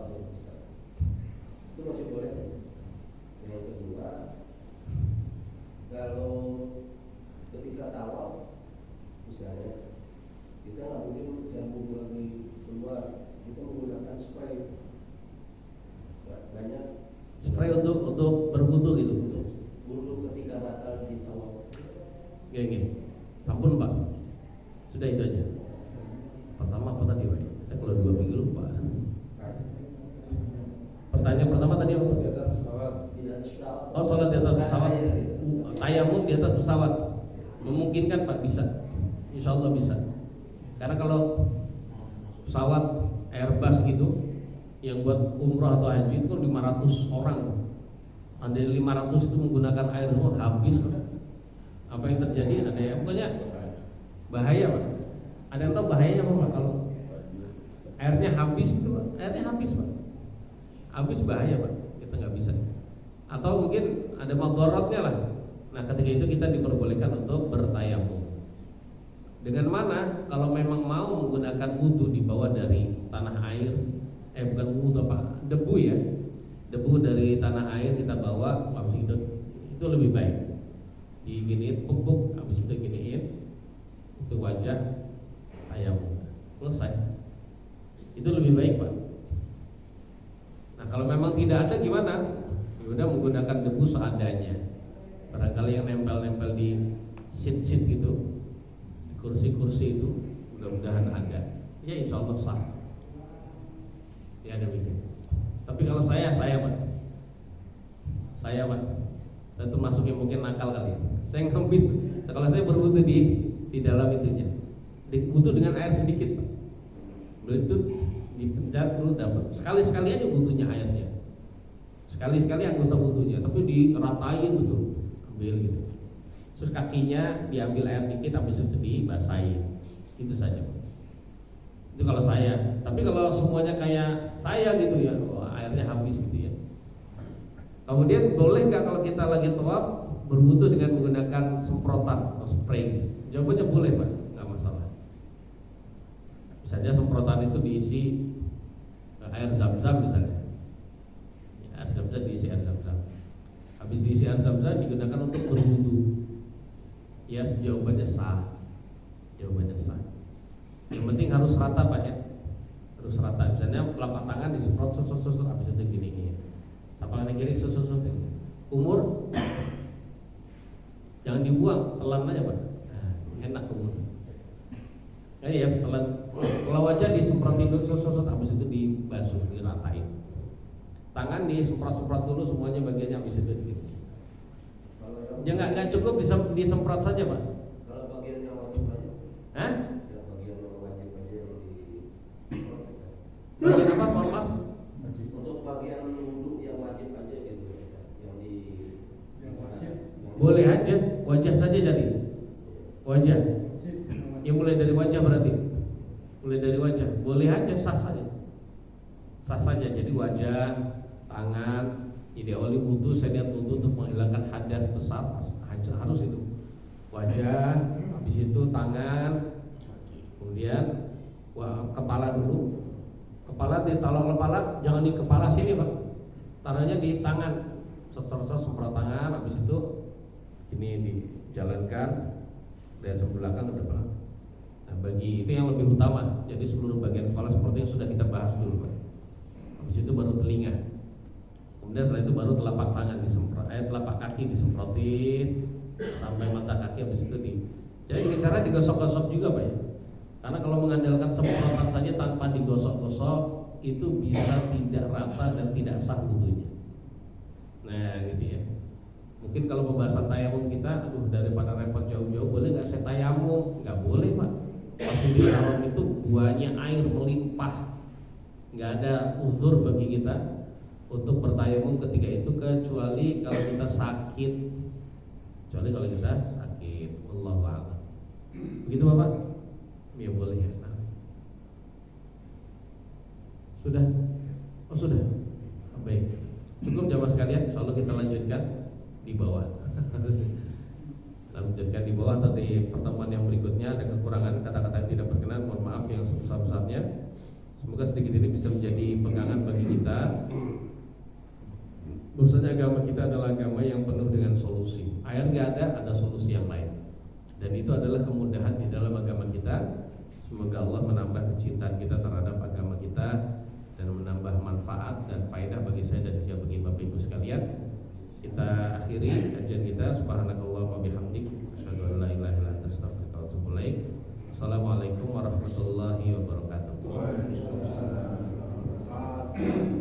Speaker 5: kita menggunakan spray. Banyak
Speaker 1: Spray untuk berwudu gitu.
Speaker 5: untuk wudhu ketika batal di tawaf.
Speaker 1: Gini, sampun Pak. Sudah itu aja. Pertama apa tadi Pak? Saya kalau 2 minggu lupa. Pertanyaan pertama tadi apa?
Speaker 5: Di atas pesawat.
Speaker 1: Oh, sholat di atas pesawat. Tayamum di atas pesawat. Memungkinkan Pak, bisa. Insya Allah bisa. Karena kalau pesawat Airbus gitu yang buat umrah atau haji itu kan 500 orang. Ada 500 itu menggunakan air semua, habis Pak. Apa yang terjadi? Ada yang pokoknya bahaya Pak. Ada yang tahu bahayanya apa Pak? Kalau airnya habis gitu Pak. Airnya habis Pak. Habis bahaya Pak. Kita nggak bisa. Atau mungkin ada madharatnya lah. Nah ketika itu kita diperbolehkan untuk bertayamum. Dengan mana? Kalau memang mau menggunakan wudu dibawa dari tanah air, bukan wudu apa, debu ya, debu dari tanah air kita bawa, habis itu lebih baik. Diginiin, pupuk, habis itu giniin, itu wajah, tayamum, selesai. Itu lebih baik Pak. Nah kalau memang tidak ada gimana? Ya udah menggunakan debu seadanya. Barangkali yang nempel-nempel di seat gitu, kursi-kursi itu mudah-mudahan ada. Ya insya Allah sah. Ya ada begitu. Tapi kalau saya Pak, saya tuh masuk yang mungkin nakal kali. Saya ngambil. Kalau saya berwudu di dalam itunya, wudu dengan air sedikit Pak. Begitu dipencet dulu dapat. Sekali-sekali aja wudunya airnya. Sekali-sekali anggota wudunya, tapi diratain betul. Ambil gitu. Terus kakinya diambil air dikit, habis itu dibasahin. Itu saja. Itu kalau saya. Tapi kalau semuanya kayak saya gitu ya, airnya habis gitu ya. Kemudian boleh nggak kalau kita lagi tawaf berwudu dengan menggunakan semprotan atau spray? Jawabannya boleh Pak, nggak masalah. Misalnya semprotan itu diisi air zam-zam misalnya. Ya, air zam-zam diisi air zam-zam. Habis diisi air zam-zam digunakan untuk berwudu. Ya jawabannya sah. Jawabannya sah. Yang penting harus rata Pak ya. Harus rata. Misalnya telapak tangan disemprot susut habis itu gini. Telapak kiri susut. Umur jangan dibuang, telan aja Pak. Nah, enak umur. Ya telan. Kalau wajah disemprotin dulu susut habis itu dibasuh, diratain. Tangan disemprot dulu semuanya bagiannya habis itu gitu. Ya nggak cukup disemprot saja Pak.
Speaker 5: Kalau bagian yang wajib aja.
Speaker 1: Hah?
Speaker 5: Ya bagian yang wajib aja yang di.
Speaker 1: Bagian apa? Mohon maaf.
Speaker 5: Untuk bagian wudhu yang wajib aja gitu, yang di.
Speaker 3: Yang wajib.
Speaker 1: Boleh aja, wajah saja jadi. Wajah. Ya mulai dari wajah berarti. Mulai dari wajah. Boleh aja, sah saja. Sah saja. Jadi wajah, tangan. Ideali wudu, saya lihat wudu untuk menghilangkan hadas besar harus itu. Wajah, habis itu tangan, kemudian kepala dulu. Kepala ditaruh kepala, jangan di kepala sini Pak. Taruhnya di tangan. Semprot tangan, habis itu ini dijalankan dari sebelah belakang ke depan. Nah, bagi itu yang lebih utama. Jadi seluruh bagian kepala seperti yang sudah kita bahas dulu Pak. Habis itu baru telinga. Kemudian setelah itu baru telapak tangan telapak kaki disemprotin sampai mata kaki, habis itu jadi dengan cara digosok-gosok juga Pak ya. Karena kalau mengandalkan semprotan saja tanpa digosok-gosok itu bisa tidak rata dan tidak sah wudunya. Nah gitu ya. Mungkin kalau pembahasan tayamum kita, daripada repot jauh-jauh, boleh nggak saya tayamum? Nggak boleh Pak. Masjidil Haram itu buahnya air melimpah, nggak ada uzur bagi kita untuk bertayamum ketika itu kecuali kalau kita sakit. Wallahu a'lam. Begitu Bapak? Ya boleh ya. Nah. Sudah? Oh sudah. Baik. Cukup jamaah sekalian, insyaallah kita lanjutkan di bawah. Lanjutkan di bawah atau di pertemuan yang berikutnya. Ada kekurangan kata-kata yang tidak berkenan, mohon maaf yang sebesar-besarnya. Semoga sedikit ini bisa menjadi pegangan bagi kita. Bahwasanya agama kita adalah agama yang penuh dengan solusi. Air nggak ada solusi yang lain. Dan itu adalah kemudahan di dalam agama kita. Semoga Allah menambah kecintaan kita terhadap agama kita kita akhiri kajian kita. Subhanakallahumma wa bihamdik, asyhadu an la ilaha illa anta, astaghfiruka wa atubu ilaik. Assalamualaikum warahmatullahi wabarakatuh.
Speaker 5: Waalaikumsalam.